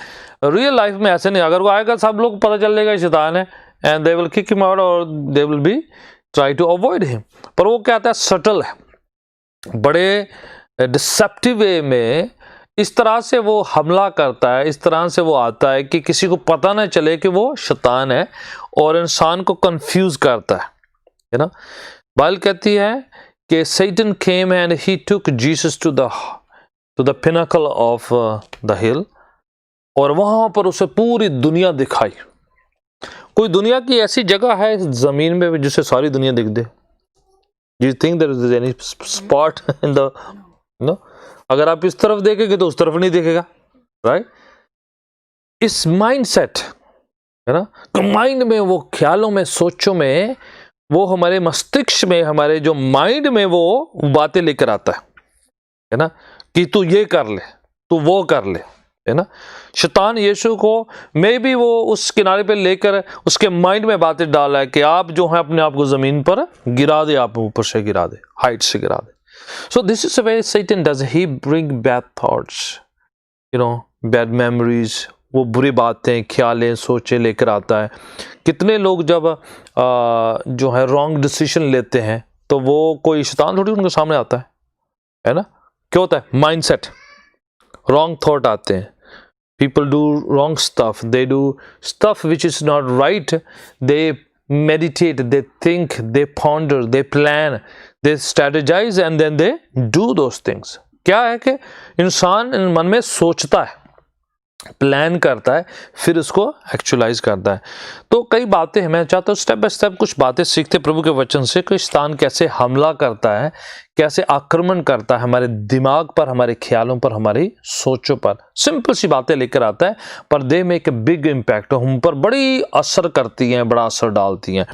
Speaker 4: रियल लाइफ में ऐसे नहीं। अगर वो आएगा सब लोग को पता चल जाएगा शैतान है, and they will kick him out और they will be try to avoid him. पर वो क्या आता है, सटल है, बड़े डिसेप्टिव वे में इस तरह से वो हमला करता है, इस तरह से वो आता है कि किसी को पता ना चले कि वो शैतान है, और इंसान को कंफ्यूज करता है ना? बाइबल कहती है कि Satan came and he took Jesus to the pinnacle of the hill, और वहां पर उसे पूरी दुनिया दिखाई। कोई दुनिया की ऐसी जगह है जमीन में जिसे सारी दुनिया दिख दे? You think there is any spot in the no? अगर आप इस तरफ देखेंगे तो उस तरफ नहीं देखेगा, राइट? इस माइंडसेट है ना, माइंड में, वो ख्यालों में, सोचों में, वो हमारे मस्तिष्क में, हमारे जो माइंड में वो बातें लेकर आता है ना, कि तू ये कर ले, तू वो कर ले, है ना? शैतान यीशु को मे भी वो उस किनारे पे लेकर उसके माइंड में बातें डाला है कि आप जो है अपने आप को जमीन पर गिरा दे, आप ऊपर से गिरा दे, हाइट से गिरा दे। So this is the way Satan does. He bring bad thoughts, you know, bad memories, वो बुरी बातें, ख्यालें, सोचें लेकर आता है। कितने लोग जब जो है रॉन्ग डिसीजन लेते हैं तो वो कोई शैतान थोड़ी उनके सामने आता है ना। क्या होता है? माइंडसेट, रॉन्ग थॉट आते हैं। People do wrong stuff, they do stuff which is not right, they meditate, they think, they ponder, they plan, they strategize and then they do those things. क्या है कि इंसान मन में सोचता है, प्लान करता है, फिर उसको एक्चुअलाइज करता है। तो कई बातें मैं चाहता हूँ स्टेप बाय स्टेप कुछ बातें सीखते प्रभु के वचन से कि शैतान कैसे हमला करता है, कैसे आक्रमण करता है हमारे दिमाग पर, हमारे ख्यालों पर, हमारी सोचों पर। सिंपल सी बातें लेकर आता है पर they make a big impact, हम पर बड़ी असर करती हैं, बड़ा असर डालती हैं।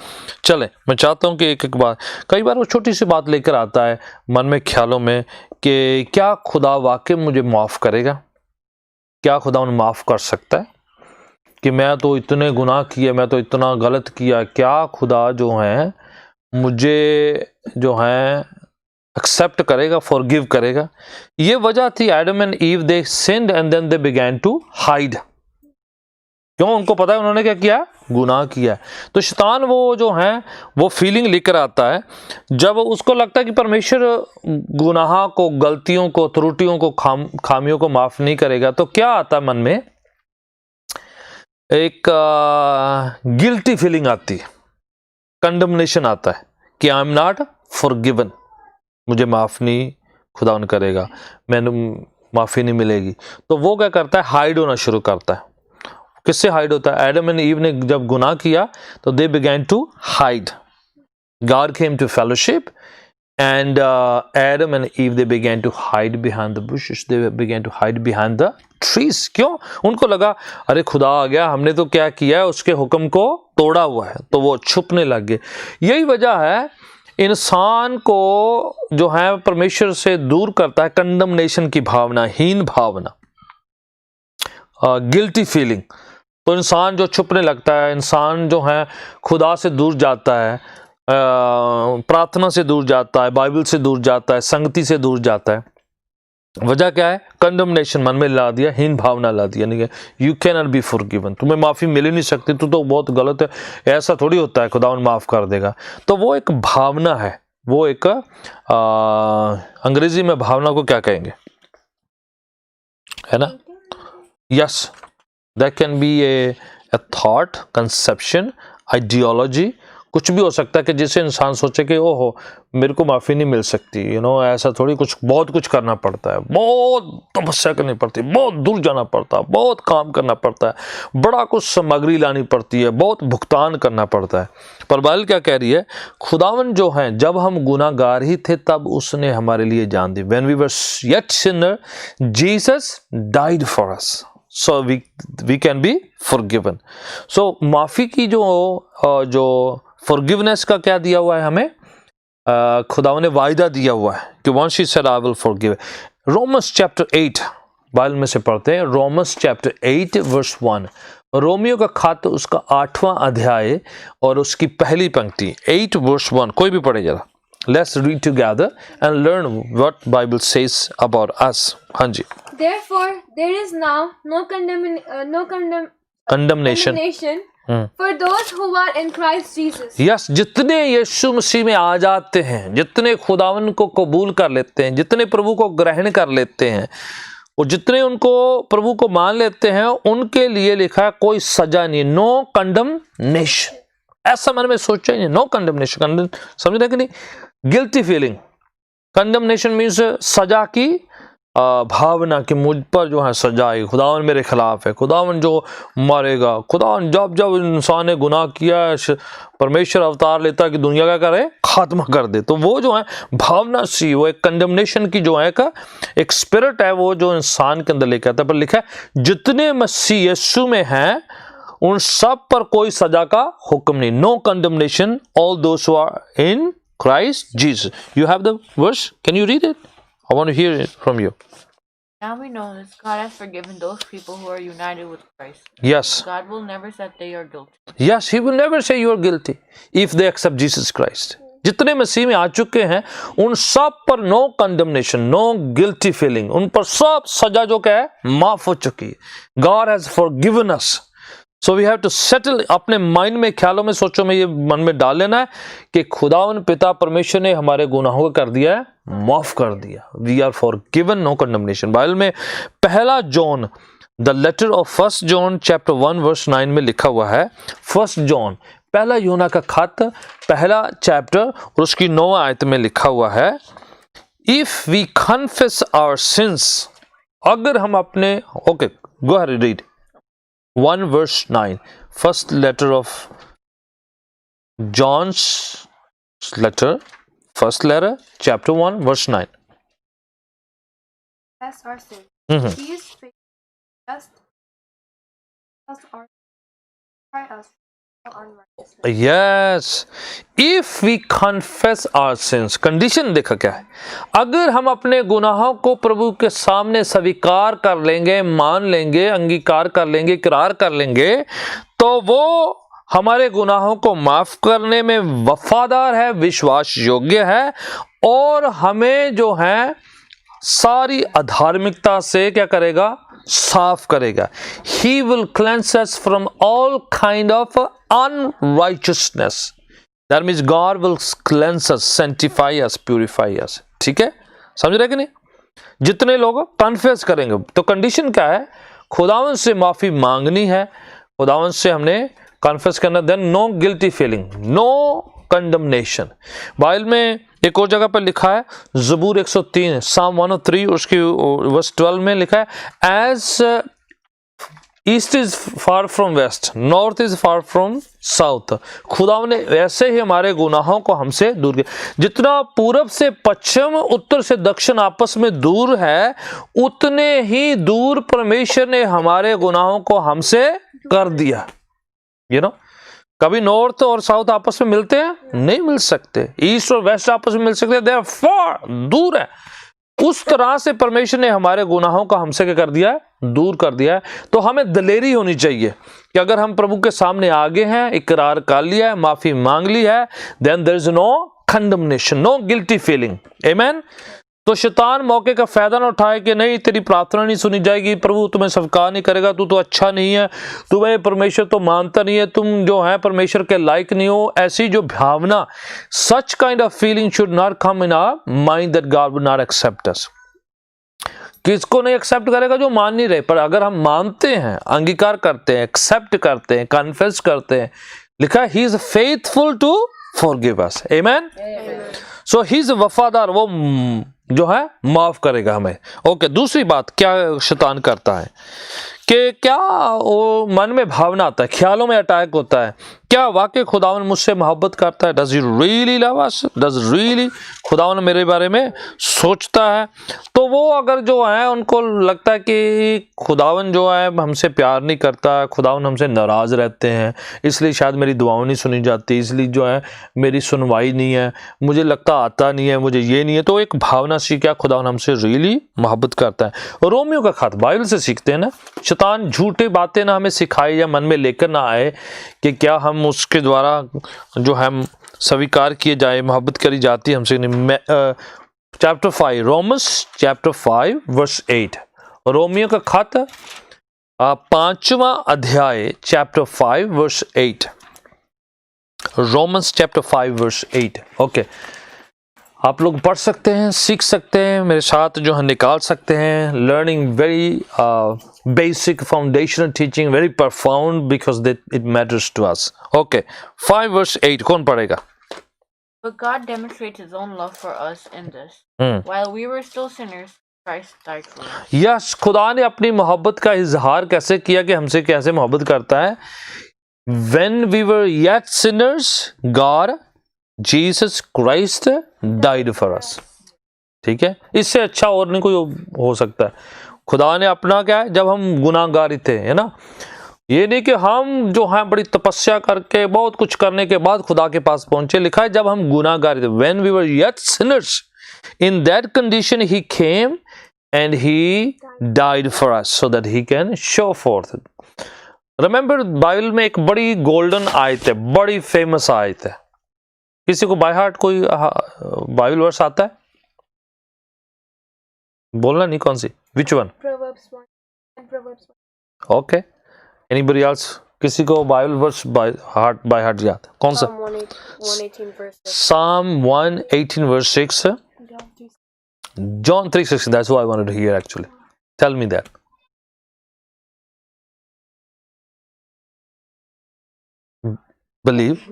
Speaker 4: चले, मैं चाहता हूँ कि एक एक बार, कई बार वो छोटी सी बात लेकर आता है मन में, ख्यालों में कि क्या खुदा वाकई मुझे माफ़ करेगा, क्या खुदा उन्हें माफ़ कर सकता है कि मैं तो इतने गुनाह किए, मैं तो इतना गलत किया, क्या खुदा जो है मुझे जो है एक्सेप्ट करेगा, फॉरगिव करेगा। ये वजह थी Adam and Eve, they sinned and then they began to hide. क्यों? उनको पता है उन्होंने क्या किया, गुनाह किया। तो शैतान वो जो है वो फीलिंग लेकर आता है जब उसको लगता है कि परमेश्वर गुनाह को, गलतियों को, त्रुटियों को, खामियों को माफ नहीं करेगा। तो क्या आता है मन में? एक गिल्टी फीलिंग आती है, कंडमनेशन आता है कि आई एम नॉट फॉरगिवन, मुझे माफ नहीं खुदा करेगा, मैंने माफी नहीं मिलेगी। तो वो क्या करता है? हाइड होना शुरू करता है। किससे हाइड होता है? एडम एंड ईव ने जब गुनाह किया तो they began to hide. God came to fellowship and Adam and Eve they began to hide behind the bushes, they began to hide behind the trees. क्यों? उनको लगा अरे खुदा आ गया, हमने तो क्या किया है, उसके हुक्म को तोड़ा हुआ है, तो वो छुपने लग गए। यही वजह है इंसान को जो है परमेश्वर से दूर करता है कंडमनेशन की भावना, हीन भावना, गिल्टी फीलिंग। तो इंसान जो छुपने लगता है, इंसान जो है खुदा से दूर जाता है, प्रार्थना से दूर जाता है, बाइबल से दूर जाता है, संगति से दूर जाता है। वजह क्या है? कंडमनेशन मन में ला दिया, हीन भावना ला दिया। नहीं, you can not be forgiven, तुम्हें माफ़ी मिल ही नहीं सकती, तू तो बहुत गलत है, ऐसा थोड़ी होता है खुदा माफ़ कर देगा। तो वो एक भावना है, वो एक अंग्रेजी में भावना को क्या कहेंगे, है ना? Yes, that can be A thought, conception, ideology, कुछ भी हो सकता है कि जिससे इंसान सोचे कि ओहो मेरे को माफ़ी नहीं मिल सकती, ऐसा थोड़ी, कुछ बहुत कुछ करना पड़ता है, बहुत तपस्या करनी पड़ती है, बहुत दूर जाना पड़ता है, बहुत काम करना पड़ता है, बड़ा कुछ सामग्री लानी पड़ती है, बहुत भुगतान करना पड़ता है। पर बाइबल क्या कह रही है? खुदावन जो है, जब हम गुनाहगार ही थे तब उसने हमारे लिए जान दी। When we were yet sinner Jesus died for us, so we can be forgiven. So माफ़ी की जो फॉरगिवनेस का क्या दिया हुआ है हमें? खुदावन ने वायदा दिया हुआ है कि once he said I will forgive। Romans chapter 8 Bible में से पढ़ते हैं, रोमन्स चैप्टर 8 वर्स 1। रोमियो का खत उसका 8वां अध्याय और उसकी पहली पंक्ति, 8 वर्स 1। कोई भी पढ़े जरा। Let's read together and learn what Bible says about us। हाँ जी।
Speaker 1: Therefore, there is now no
Speaker 4: Condemnation
Speaker 1: for those who are in Christ Jesus।
Speaker 4: Yes, जितने यीशु मसीह में आ जाते हैं, जितने खुदावन को कबूल कर लेते हैं, जितने प्रभु को ग्रहण कर लेते हैं और जितने उनको प्रभु को मान लेते हैं, उनके लिए लिखा है कोई सजा नहीं, नो कंडमनेशन। ऐसा मन में सोचा ही नहीं, नो कंडमनेशन। समझ रहे कि नहीं? Guilty feeling. कंडमनेशन मीन्स सजा की भावना कि मुझ पर जो है सजा आई, खुदावन मेरे खिलाफ है, खुदावन जो मारेगा। खुदावन जब जब इंसान ने गुनाह किया है, परमेश्वर अवतार लेता है कि दुनिया का करे, खात्मा कर दे। तो वो जो है भावना सी, वो एक कंडमनेशन की जो है का एक स्पिरिट है, वो जो इंसान के अंदर लेके आता है। पर लिखा है जितने मसीह यीशु में हैं उन सब पर कोई सजा का हुक्म नहीं, no condemnation all those who are in Christ Jesus. You have the verse, can you read it? I want to hear it from you.
Speaker 2: Now we know that God has forgiven those people who are united with Christ.
Speaker 4: Yes.
Speaker 2: God will never say they are guilty.
Speaker 4: Yes, He will never say you are guilty if they accept Jesus Christ. जितने मसीह में आ चुके हैं उन सब पर no condemnation, no guilty feeling, उन पर सब सजा जो क्या है माफ हो चुकी है। God has forgiven us, so we have to settle, अपने माइंड में, ख्यालों में, सोचों में, ये मन में डाल लेना है कि खुदावन पिता परमेश्वर ने हमारे गुनाहों को कर दिया है, माफ कर दिया। We are forgiven, no condemnation. Bible में पहला John, the letter of first John chapter 1 verse 9 में लिखा हुआ है, फर्स्ट जॉन पहला यूहन्ना का खत पहला चैप्टर और उसकी 9 आयत में लिखा हुआ है, if we confess our sins, अगर हम अपने, okay go ahead read 1 verse 9, first letter of John's letter, first letter, chapter 1 verse 9.
Speaker 5: Confess our sins.
Speaker 4: Mhm.
Speaker 5: He is faithful, just us our cry us from our unrighteousness.
Speaker 4: Yes, if we confess our sins, condition देखा क्या है, अगर हम अपने गुनाहों को प्रभु के सामने स्वीकार कर लेंगे, मान लेंगे, अंगीकार कर लेंगे, इकरार कर लेंगे, तो वो हमारे गुनाहों को माफ करने में वफादार है, विश्वास योग्य है और हमें जो है सारी अधार्मिकता से क्या करेगा, साफ करेगा। He will cleanse us from all kind of unrighteousness. That means God will cleanse us, sanctify us, purify us. ठीक है, समझ रहे कि नहीं? जितने लोग कन्फेस करेंगे, तो कंडीशन क्या है, खुदावन से माफी मांगनी है, खुदावन से हमने कन्फेस करना, then no guilty feeling, no condemnation. Bible में एक और जगह पर लिखा है, ज़बूर 103 साम 103 उसकी वर्स 12 में लिखा है, as east is far from west, north is far from south, खुदावन ने ऐसे ही हमारे गुनाहों को हमसे दूर किया। जितना पूरब से पश्चिम, उत्तर से दक्षिण आपस में दूर है, उतने ही दूर परमेश्वर ने हमारे गुनाहों को हमसे कर दिया। यू नो, कभी नॉर्थ और साउथ आपस में मिलते हैं? नहीं मिल सकते। ईस्ट और वेस्ट आपस में मिल सकते हैं? दे आर फार, दूर है। उस तरह से परमेश्वर ने हमारे गुनाहों का हमसे क्या कर दिया है, दूर कर दिया है। तो हमें दिलेरी होनी चाहिए कि अगर हम प्रभु के सामने आगे हैं, इकरार कर लिया है, माफी मांग ली है, then there is no condemnation, no guilty feeling. Amen. तो शैतान मौके का फायदा ना उठाए कि नहीं तेरी प्रार्थना नहीं सुनी जाएगी, प्रभु तुम्हें स्वीकार नहीं करेगा, तू तो अच्छा नहीं है, तुम्हें परमेश्वर तो मानता नहीं है, तुम जो है परमेश्वर के लायक नहीं हो। ऐसी जो भावना, such kind of feeling should not come in our mind that God would not accept us. किसको नहीं एक्सेप्ट करेगा? जो मान नहीं रहे। पर अगर हम मानते हैं, अंगीकार करते हैं, एक्सेप्ट करते हैं, कन्फेस करते हैं, लिखा है he is faithful to forgive us. Amen. So he is वफादार, वो जो है माफ करेगा हमें। ओके, दूसरी बात क्या शैतान करता है कि क्या वो मन में भावना आता है, ख्यालों में अटैक होता है, क्या वाकई खुदावन मुझसे मोहब्बत करता है? Does he really love us? Does really खुदावन मेरे बारे में सोचता है? तो वो अगर जो है उनको लगता है कि खुदावन जो है हमसे प्यार नहीं करता, खुदावन हमसे नाराज रहते हैं, इसलिए शायद मेरी दुआएं नहीं सुनी जाती, इसलिए जो है मेरी सुनवाई नहीं है, मुझे लगता आता नहीं है, मुझे ये नहीं है, तो एक भावना सी क्या खुदावन हमसे रियली मोहब्बत करता है। रोमियो का खत बाइबल से सीखते हैं ना, शैतान झूठी बातें ना हमें सिखाए या मन में लेकर ना आए कि क्या हम उसके द्वारा जो हम स्वीकार किए जाए, मोहब्बत करी जाती है हमसे। चैप्टर 5 रोमन्स चैप्टर 5 वर्स 8, रोमियो का खत 5वां अध्याय chapter 5 verse 8, Romans chapter 5 verse 8। Okay, आप लोग पढ़ सकते हैं, सीख सकते हैं, मेरे साथ जो है निकाल सकते हैं। Learning very basic foundational teaching, very profound because it matters to us. Okay, 5 verse 8 कौन पढ़ेगा?
Speaker 2: But God demonstrates His own love for us in this: while we were still sinners, Christ died for us.
Speaker 4: Yes, खुदा ने अपनी मोहब्बत का इजहार कैसे किया कि हमसे कैसे मोहब्बत करता है? When we were yet sinners, God Jesus Christ died for us. ठीक है, इससे अच्छा और नहीं कोई हो सकता है। खुदा ने अपना क्या है, जब हम गुनाहगार थे, है ना, ये नहीं कि हम जो है बड़ी तपस्या करके बहुत कुछ करने के बाद खुदा के पास पहुंचे। लिखा है जब हम गुनाहगार थे, when we were yet sinners, in that condition he came and he died for us so that he can show forth. Remember, Bible में एक बड़ी गोल्डन आयत है, बड़ी फेमस आयत है, किसी को बाय हार्ट कोई बाइबल वर्स आता है? बोलना नहीं, कौन सी, which one?
Speaker 5: Proverbs 1 and Proverbs 1.
Speaker 4: Okay, anybody else? किसी को बाइबल वर्स बाय हार्ट याद? कौन सा?
Speaker 5: Psalm 118 verse 6.
Speaker 4: Psalm 118 verse 6. John 3:16. That's what I wanted to hear actually. Tell me that. Believe.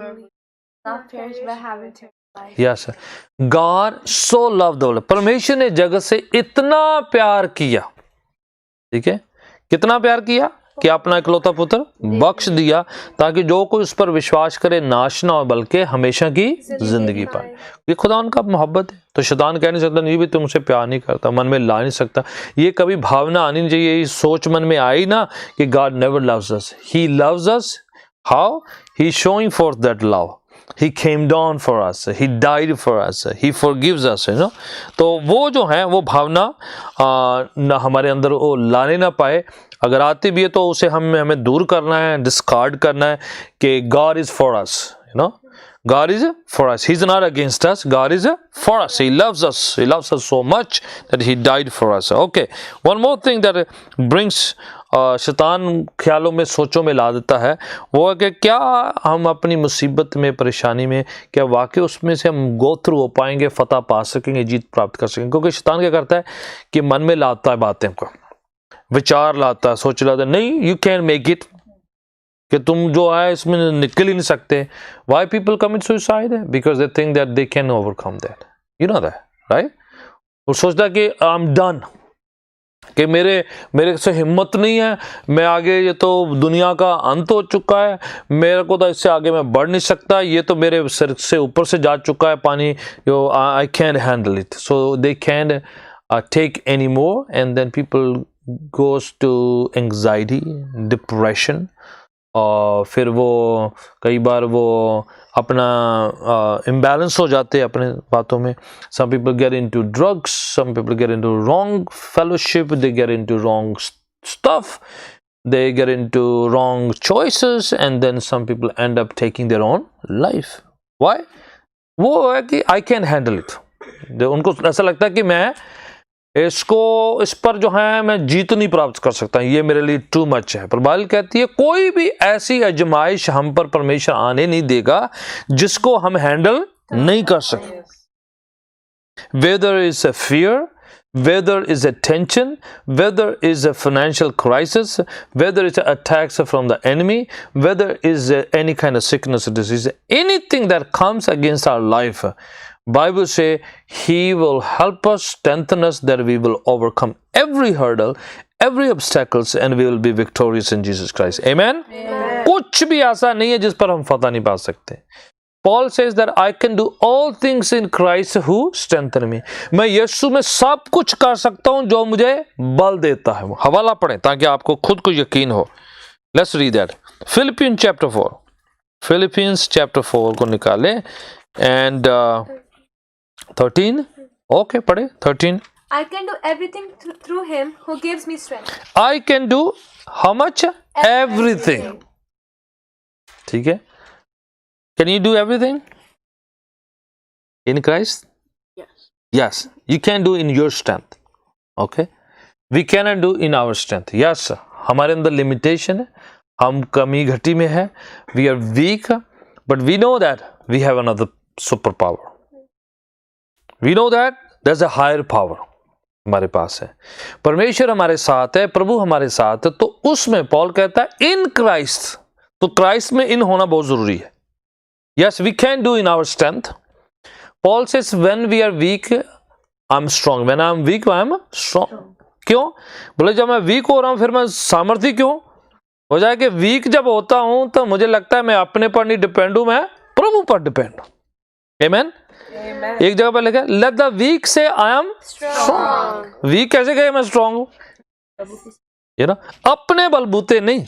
Speaker 5: Not perish but have eternal life.
Speaker 4: Yes. God so loved the world. परमेश्वर ने जगत से इतना प्यार किया, ठीक है, कितना प्यार किया कि अपना इकलौता पुत्र बख्श दिया, ताकि जो कोई उस पर विश्वास करे नाश ना हो बल्कि हमेशा की जिंदगी पाए। ये खुदा उनका मोहब्बत है। तो शैतान कह नहीं सकता नहीं भी तुमसे प्यार नहीं करता, मन में ला नहीं सकता। ये कभी भावना आनी नहीं चाहिए, ये सोच मन में आई ना कि God never loves us, he loves us. How? He showing for that love, he came down for us, he died for us, he forgives us, you know। तो वो जो है वो भावना ना हमारे अंदर वो लाने ना पाए। अगर आती भी है तो उसे हमें दूर करना है, डिस्कार्ड करना है कि God is for us, you know, God is for us, he's not against us, God is for us, he loves us so much that he died for us। Okay, one more thing that brings शैतान ख्यालों में, सोचों में ला देता है, वो है कि क्या हम अपनी मुसीबत में, परेशानी में, क्या वाकई उसमें से हम गो थ्रू हो पाएंगे, फतह पा सकेंगे, जीत प्राप्त कर सकेंगे? क्योंकि शैतान क्या करता है कि मन में लाता है बातें को, विचार लाता है, सोच लाता है, नहीं यू कैन मेक इट, कि तुम जो है इसमें निकल ही नहीं सकते। Why people commit suicide? Because they think that they can overcome that, you know that, right? वो सोचता है कि आई एम डन, कि मेरे से हिम्मत नहीं है, मैं आगे, ये तो दुनिया का अंत हो चुका है, मेरे को तो इससे आगे मैं बढ़ नहीं सकता, ये तो मेरे सिर से ऊपर से जा चुका है पानी, जो I can handle it, so they can take any more, and then people goes to anxiety, depression, और फिर वो कई बार वो अपना इम्बैलेंस हो जाते हैं अपने बातों में। Some people get into drugs, some people get into wrong fellowship, they get into wrong stuff, they get into wrong choices, and then some people end up taking their own life. Why? वो है कि I can handle it, उनको ऐसा लगता है कि मैं इस पर जो है मैं जीत नहीं प्राप्त कर सकता, ये मेरे लिए टू मच है। पर बाइबल कहती है कोई भी ऐसी आजमाइश हम पर परमेश्वर आने नहीं देगा जिसको हम हैंडल नहीं कर सके। Whether it's a fear, whether it's a tension, whether it's a financial crisis, whether it's attacks from the enemy, whether it's any kind of sickness or disease, anything that comes against our life, Bible say he will help us, strengthen us, that we will overcome every hurdle, every obstacles, and we will be victorious in Jesus Christ. Amen? Amen. कुछ भी ऐसा नहीं है जिस पर हम फतह नहीं पा सकते। Paul says that I can do all things in Christ who strengthens me. मैं यीशु में सब कुछ कर सकता हूं जो मुझे बल देता है। हवाला पढ़ें ताकि आपको खुद को यकीन हो। Let's read that. Philippians chapter 4. Philippians chapter 4 को निकालें and 13. Okay, पढ़े 13.
Speaker 5: I can do everything through him who gives me strength.
Speaker 4: I can do how much? Everything. ठीक है? Can you do everything in Christ?
Speaker 2: Yes.
Speaker 4: Yes, you can do in your strength. Okay? We cannot do in our strength. Yes, हमारे अंदर limitation है, हम कमी घटी में है, we are weak, but we know that we have another superpower. We know that there's a higher power हमारे पास है। परमेश्वर हमारे साथ है, प्रभु हमारे साथ है, तो उसमें पॉल कहता है इन क्राइस्ट, तो क्राइस्ट में इन होना बहुत जरूरी है। Yes, we can do in our strength. Paul says, when we are weak, I'm strong. When I'm weak, I'm strong. क्यों? बोले जब मैं वीक हो रहा हूं फिर मैं सामर्थ्य क्यों हो जाए? कि वीक जब होता हूं तो मुझे लगता है मैं अपने पर नहीं डिपेंड हूं, मैं प्रभु पर डिपेंड हूं। Amen? Amen. एक जगह पर लिखा है, let the weak say I am strong. Weak कैसे कहे मैं स्ट्रांग हूं? ये ना, अपने बलबूते नहीं,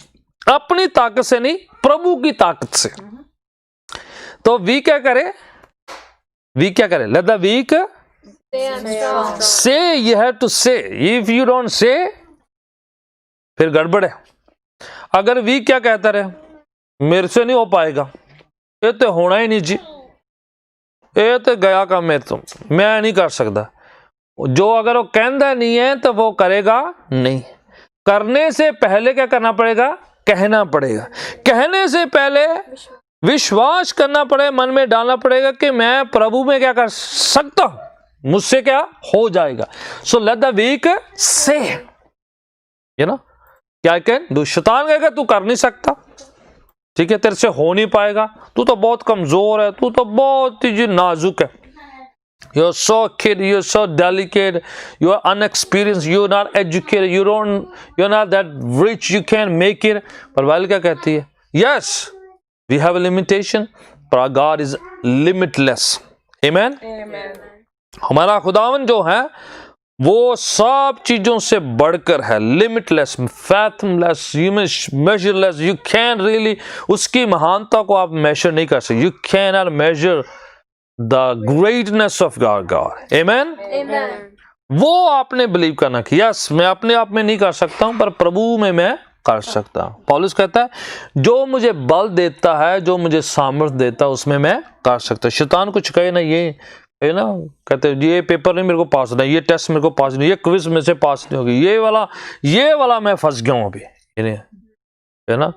Speaker 4: अपनी ताकत से नहीं, प्रभु की ताकत से। तो वी क्या करे? वी क्या करे? Let the weak say, you have to say. If you don't say, फिर गड़बड़ है। अगर वी क्या कहता रहे, मेरे से नहीं हो पाएगा, ये तो होना ही नहीं जी, ਇਹ ਤੇ ਗਿਆ ਕੰਮ ਮੇਰੇ ਤੋਂ, ਮੈਂ नहीं कर सकता। जो अगर वो कहता नहीं है तो वो करेगा नहीं। करने से पहले क्या करना पड़ेगा? कहना पड़ेगा। कहने से पहले विश्वास करना पड़ेगा, मन में डालना पड़ेगा कि मैं प्रभु में क्या कर सकता हूं, मुझसे क्या हो जाएगा। सो लेट द वीक से, यू नो, क्या कैन डू। शैतान कहेगा तू कर नहीं सकता, ठीक है, तेरे से हो नहीं पाएगा, तू तो बहुत कमजोर है, तू तो बहुत ही नाजुक है, you're so kid, you're so delicate, you're unexperienced, you're not educated, you're not that rich, you can't make it। पर बाइबल क्या कहती है? Yes, we have a limitation, but our God is limitless। Amen? हमारा खुदावन जो है वो सब चीजों से बढ़कर है, limitless, fathomless, measureless. You can really उसकी महानता को आप मेजर नहीं कर सकते। You can not measure the greatness of God. Amen. वो आपने बिलीव करना कि यस, मैं अपने आप में नहीं कर सकता हूं, पर प्रभु में मैं कर सकता हूं। पौलुस कहता है जो मुझे बल देता है, जो मुझे सामर्थ्य देता है, उसमें मैं कर सकता हूं। शैतान कुछ कहे ना, ये ना कहते ये पेपर नहीं मेरे को पास नहीं, ये टेस्ट मेरे को पास नहीं, ये क्विज में से पास नहीं होगी, ये वाला मैं फंस गया हूं अभी, है ना।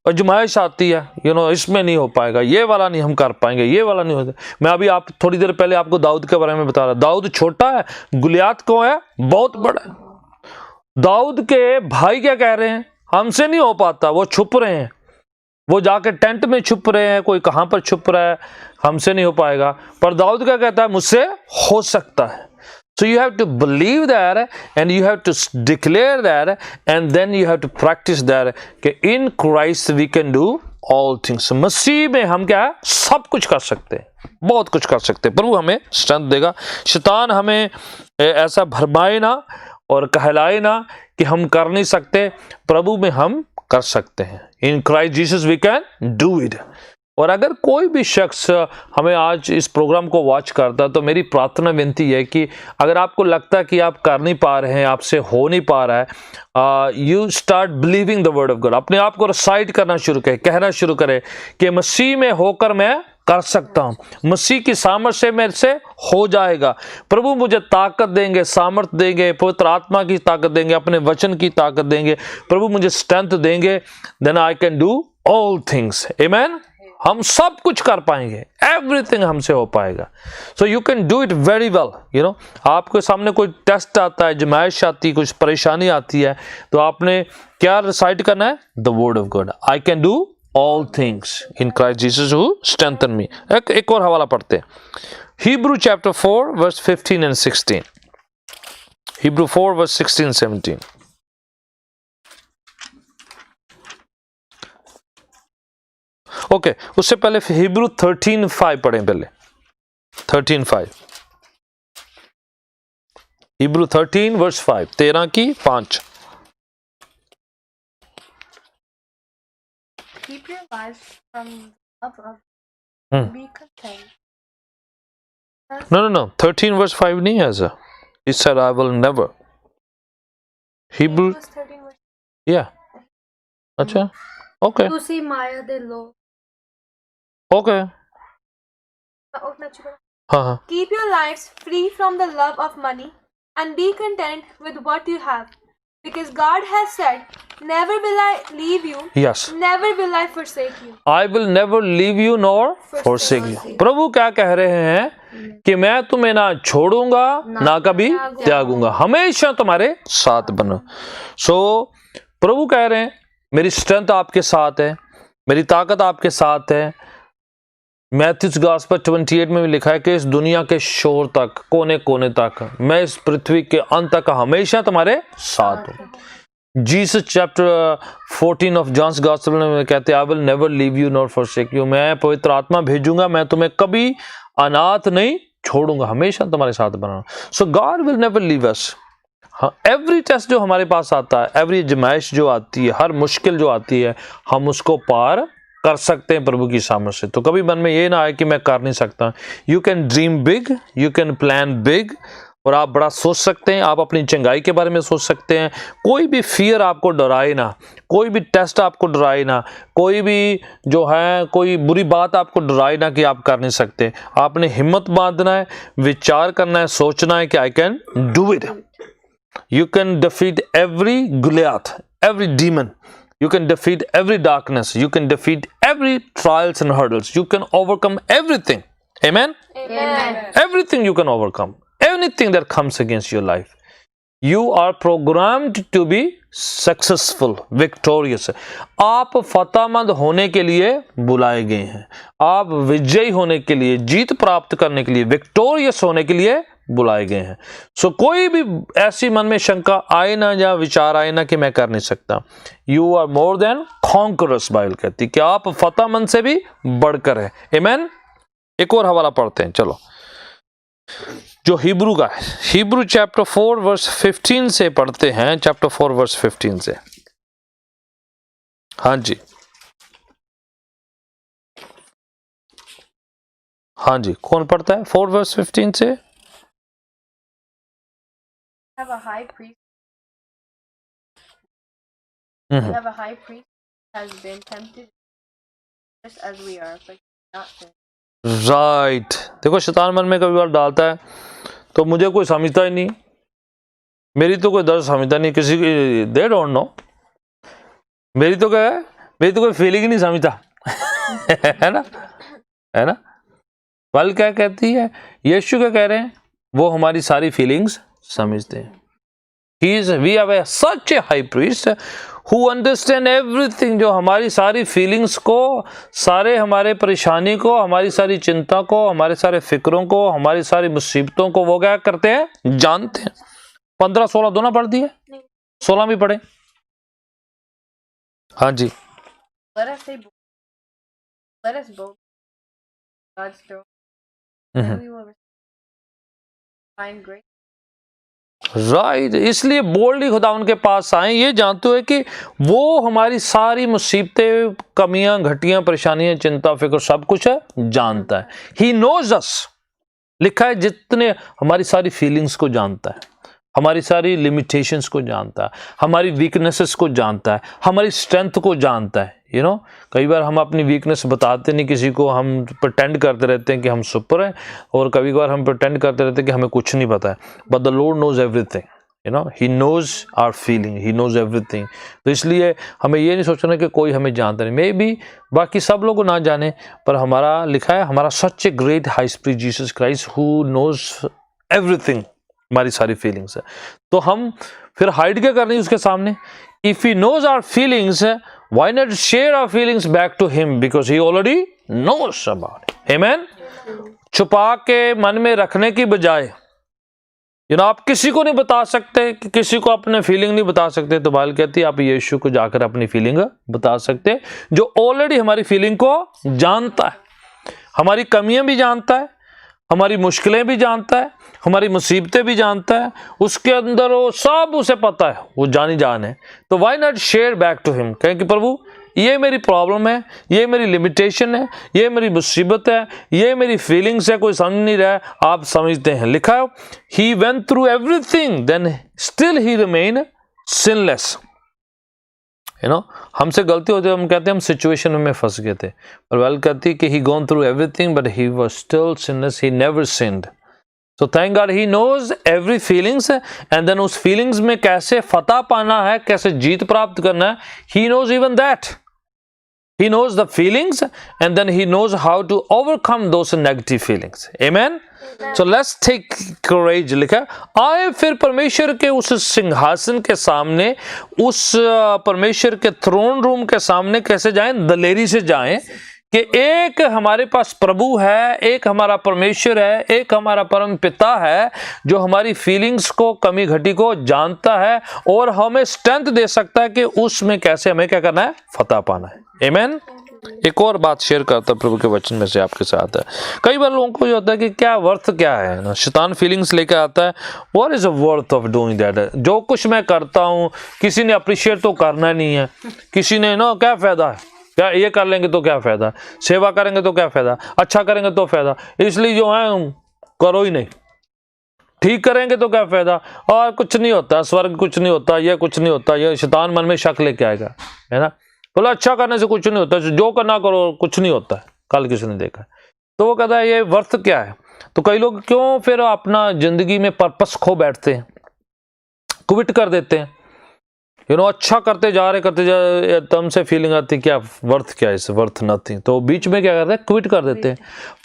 Speaker 4: और जुमाइश आती है, यू नो, इसमें नहीं हो पाएगा, ये वाला नहीं हम कर पाएंगे, ये वाला नहीं होता। मैं अभी आप थोड़ी देर पहले आपको दाऊद के बारे में बता रहा। दाऊद छोटा है, गुलियात कौन है? बहुत बड़ा है। दाऊद के भाई क्या कह रहे हैं? हमसे नहीं हो पाता, वो छुप रहे हैं, वो जाके टेंट में छुप रहे हैं, कोई कहां पर छुप रहा है, हमसे नहीं हो पाएगा। पर दाऊद क्या कहता है? मुझसे हो सकता है। So you have to believe that and you have to declare that and then you have to practice that कि in Christ we can do all things। मसीह में हम क्या है? सब कुछ कर सकते हैं, बहुत कुछ कर सकते हैं। प्रभु हमें स्ट्रेंथ देगा। शैतान हमें ऐसा भरमाए ना और कहलाए ना कि हम कर नहीं सकते, प्रभु में हम कर सकते हैं। In Christ Jesus we can do it. और अगर कोई भी शख्स हमें आज इस प्रोग्राम को वॉच करता है तो मेरी प्रार्थना विनती है कि अगर आपको लगता है कि आप कर नहीं पा रहे हैं, आपसे हो नहीं पा रहा है, you start believing the word of God. अपने आप को रिसाइट करना शुरू करें, कहना शुरू करें कि मसीह में होकर मैं कर सकता हूं, मसीह की सामर्थ से मेरे से हो जाएगा। प्रभु मुझे ताकत देंगे, सामर्थ देंगे, पवित्र आत्मा की ताकत देंगे, अपने वचन की ताकत देंगे, प्रभु मुझे स्ट्रेंथ देंगे, then I can do all things. Amen. हम सब कुछ कर पाएंगे, एवरीथिंग हमसे हो पाएगा। So you can do it very well. You know, आपके सामने कोई टेस्ट आता है, जमाइश आती है, कुछ परेशानी आती है, तो आपने क्या रिसाइट करना है? The word of God. I can do all things in Christ Jesus who strengthen me. एक और हवाला पढ़ते हैं, Hebrew chapter 4 verse 15 and 16। Hebrew 4 verse 16 and 17। Okay, उससे पहले हिब्रू 13:5 पढ़ें। पहले 13:5, हिब्रू 13 वर्स 5, 13 की 5।
Speaker 5: Keep your lives from love of be content.
Speaker 4: No, 13 verse 5 नहीं है ऐसा। He said I will never। Hebrew,
Speaker 5: Hebrews 13 verse
Speaker 4: yeah, अच्छा, okay,
Speaker 3: ਤੁਸੀਂ ਮਾਇਆ ਦੇ ਲੋਕ
Speaker 4: okay, हाँ,
Speaker 1: Keep your lives free from the love of money and be content with what you have, because God has said, never will I leave you,
Speaker 4: yes,
Speaker 1: never will I forsake you।
Speaker 4: I will never leave you nor forsake you। प्रभु क्या कह रहे हैं कि मैं तुम्हें ना छोड़ूंगा ना कभी त्यागूंगा, हमेशा तुम्हारे साथ बनो। सो प्रभु कह रहे हैं मेरी स्ट्रेंथ आपके साथ है, मेरी ताकत आपके साथ है। मैथ्यूज गॉस्पेल 28 में भी लिखा है कि इस दुनिया के शोर तक, कोने कोने तक, मैं इस पृथ्वी के अंत तक हमेशा तुम्हारे साथ हूं। Jesus chapter 14 of John's gospel में कहते हैं I will never leave you nor forsake you। मैं पवित्र आत्मा भेजूंगा, मैं तुम्हें कभी अनाथ नहीं छोड़ूंगा, हमेशा तुम्हारे साथ बनाना। So God will never leave us. हाँ, एवरी टेस्ट जो हमारे पास आता है, एवरी जमाइश जो आती है, हर मुश्किल जो आती है, हम उसको पार कर सकते हैं प्रभु की सामर्थ से। तो कभी मन में ये ना आए कि मैं कर नहीं सकता। You can dream big, you can plan big, और आप बड़ा सोच सकते हैं, आप अपनी चंगाई के बारे में सोच सकते हैं। कोई भी फियर आपको डराए ना, कोई भी टेस्ट आपको डराए ना, कोई भी जो है कोई बुरी बात आपको डराए ना कि आप कर नहीं सकते। आपने हिम्मत बांधना है, विचार करना है, सोचना है कि आई can do it. You can defeat every Goliath, every demon. You can defeat every darkness. You can defeat every trials and hurdles. You can overcome everything. Amen?
Speaker 3: Amen.
Speaker 4: Everything you can overcome. Anything that comes against your life. You are programmed to be successful, victorious. आप फतेहमंद होने के लिए बुलाए गए हैं। आप विजयी होने के लिए, जीत प्राप्त करने के लिए, विक्टोरियस होने के लिए बुलाए गए हैं। सो कोई भी ऐसी मन में शंका आए ना या विचार आए ना कि मैं कर नहीं सकता। You are more than conquerors, Bible कहती कि आप फतेहमंद से भी बढ़कर है। आमेन। एक और हवाला पढ़ते हैं, चलो, जो हिब्रू का है। हिब्रू चैप्टर 4 वर्स 15 से पढ़ते हैं। चैप्टर 4 वर्स 15 से। हाँ जी, हाँ जी, कौन पढ़ता है 4 वर्स 15 से?
Speaker 5: Have a high priest.
Speaker 4: Hmm,
Speaker 5: We have a high priest who has been tempted just as we are, but not sinned.
Speaker 4: Right. देखो, शैतान मन में कभी बार डालता है तो मुझे कोई समझता ही नहीं, मेरी तो कोई दर्द समझता नहीं, किसी की दे डोंट नो, मेरी तो क्या है, मेरी तो कोई फीलिंग ही नहीं समझता है ना, है ना। बाइबल क्या कहती है, यीशु क्या कह रहे हैं, वो हमारी सारी फीलिंग्स समझते हैं। We have such a high priest who understand everything, जो हमारी सारी फीलिंग्स को, सारे हमारे परेशानी को, हमारी सारी चिंता को, हमारे सारे फिक्रों को, हमारी सारी मुसीबतों को वो क्या करते हैं, जानते हैं। 15-16 दोनों पढ़ दिए, 16 भी पढ़े। हाँ जी,
Speaker 5: Let us both God's throne, then we will find grace.
Speaker 4: Right. इसलिए बोल्डली खुदा उनके पास आए, ये जानते हुए कि वो हमारी सारी मुसीबतें, कमियां, घटियां, परेशानियां, चिंता, फिक्र सब कुछ है, जानता है। ही नोज अस, लिखा है, जितने हमारी सारी फीलिंग्स को जानता है, हमारी सारी लिमिटेशंस को जानता है, हमारी वीकनेसेस को जानता है, हमारी स्ट्रेंथ को जानता है। यू नो, कई बार हम अपनी वीकनेस बताते नहीं किसी को, हम प्रटेंड करते रहते हैं कि हम सुपर हैं, और कभी कभार हम प्रटेंड करते रहते हैं कि हमें कुछ नहीं पता है। But the Lord knows everything, you know, he knows our feeling, he knows everything. तो इसलिए हमें ये नहीं सोचना कि कोई हमें जानता नहीं, मे बी बाकी सब लोग ना जाने, पर हमारा लिखा है, हमारा such a great high priest Jesus Christ who knows everything, हमारी सारी फीलिंग्स है। तो हम फिर हाइड क्या करनी उसके सामने? If he knows our feelings, why not share our feelings back to him, because he already knows about it. Amen. छुपा के मन में रखने की बजाय, यू नो, आप किसी को नहीं बता सकते, किसी को अपने फीलिंग नहीं बता सकते, तो बाइबल कहती है आप यीशु को जाकर अपनी फीलिंग बता सकते, जो ऑलरेडी हमारी फीलिंग को जानता है, हमारी कमियां भी जानता है, हमारी मुश्किलें भी जानता है, हमारी मुसीबतें भी जानता है, उसके अंदर वो सब उसे पता है, वो जानी जान है। तो why not share back to him, कहें कि प्रभु ये मेरी प्रॉब्लम है, ये मेरी लिमिटेशन है, ये मेरी मुसीबत है, ये मेरी फीलिंग्स है, कोई समझ नहीं रहा है, आप समझते हैं। लिखा है, he went through everything then still he remain sinless. You know, हमसे गलती होती है, हम कहते हैं हम सिचुएशन में फंस गए थे, और बाइबल कहती है कि he gone through everything but he was still sinless, he never sinned. So thank God he knows every feelings, and then उस feelings में कैसे फतह पाना है, कैसे जीत प्राप्त करना है, he knows even that. He knows the feelings, and then he knows how to overcome those negative feelings. Amen. So let's take courage। लिखा, आए फिर परमेश्वर के उस सिंहासन के सामने, उस परमेश्वर के थ्रोन रूम के सामने कैसे जाएं? दलेरी से जाएं कि एक हमारे पास प्रभु है, एक हमारा परमेश्वर है, एक हमारा परम पिता है, जो हमारी फीलिंग्स को, कमी घटी को जानता है, और हमें स्ट्रेंथ दे सकता है कि उसमें कैसे हमें क्या करना है, फतह पाना है। आमेन। एक और बात शेयर करता प्रभु के वचन में से आपके साथ है। कई बार लोगों को ये होता है कि क्या वर्थ क्या है ना, शैतान फीलिंग्स लेकर आता है, what is the worth of doing that, जो कुछ मैं करता हूँ किसी ने अप्रिशिएट तो करना नहीं है, किसी ने नो क्या फायदा है, क्या ये कर लेंगे तो क्या फायदा, सेवा करेंगे तो क्या फायदा, अच्छा करेंगे तो फायदा, इसलिए जो है करो ही नहीं। ठीक करेंगे तो क्या फायदा, और कुछ नहीं होता, स्वर्ग कुछ नहीं होता, ये कुछ नहीं होता, ये शैतान मन में शक लेके आएगा, है ना। बोला अच्छा करने से कुछ नहीं होता, जो करना करो कुछ नहीं होता है, कल किसी ने देखा। तो वो कहता है ये वर्थ क्या है। तो कई लोग क्यों फिर अपना जिंदगी में पर्पस खो बैठते हैं, क्विट कर देते हैं, अच्छा करते जा रहे तब से फीलिंग आती क्या वर्थ क्या है, इस वर्थ नथिंग। तो बीच में क्या करते हैं, क्विट कर देते हैं,